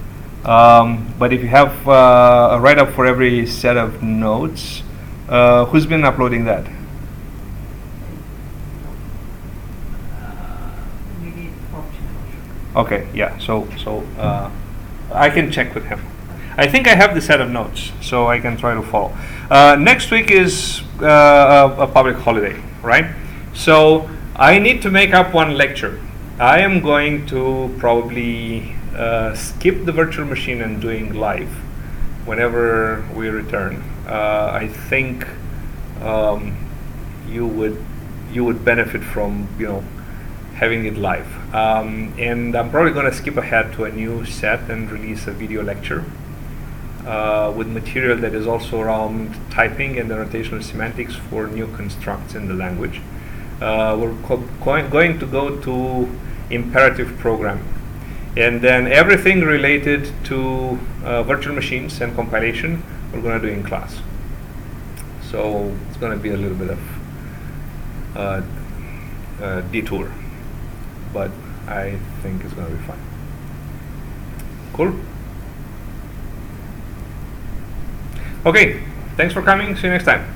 S1: But if you have a write-up for every set of notes, who's been uploading that?
S3: Maybe optional.
S1: Okay, yeah. So I can check with him. I think I have the set of notes, so I can try to follow. Next week is a public holiday, right? So I need to make up one lecture. I am going to probably skip the virtual machine and doing live whenever we return. I think you would benefit from having it live. And I'm probably going to skip ahead to a new set and release a video lecture with material that is also around typing and the notational semantics for new constructs in the language. We're going to go to imperative programming. And then everything related to virtual machines and compilation, we're going to do in class. So it's going to be a little bit of detour, but I think it's going to be fun. Cool? Okay, thanks for coming. See you next time.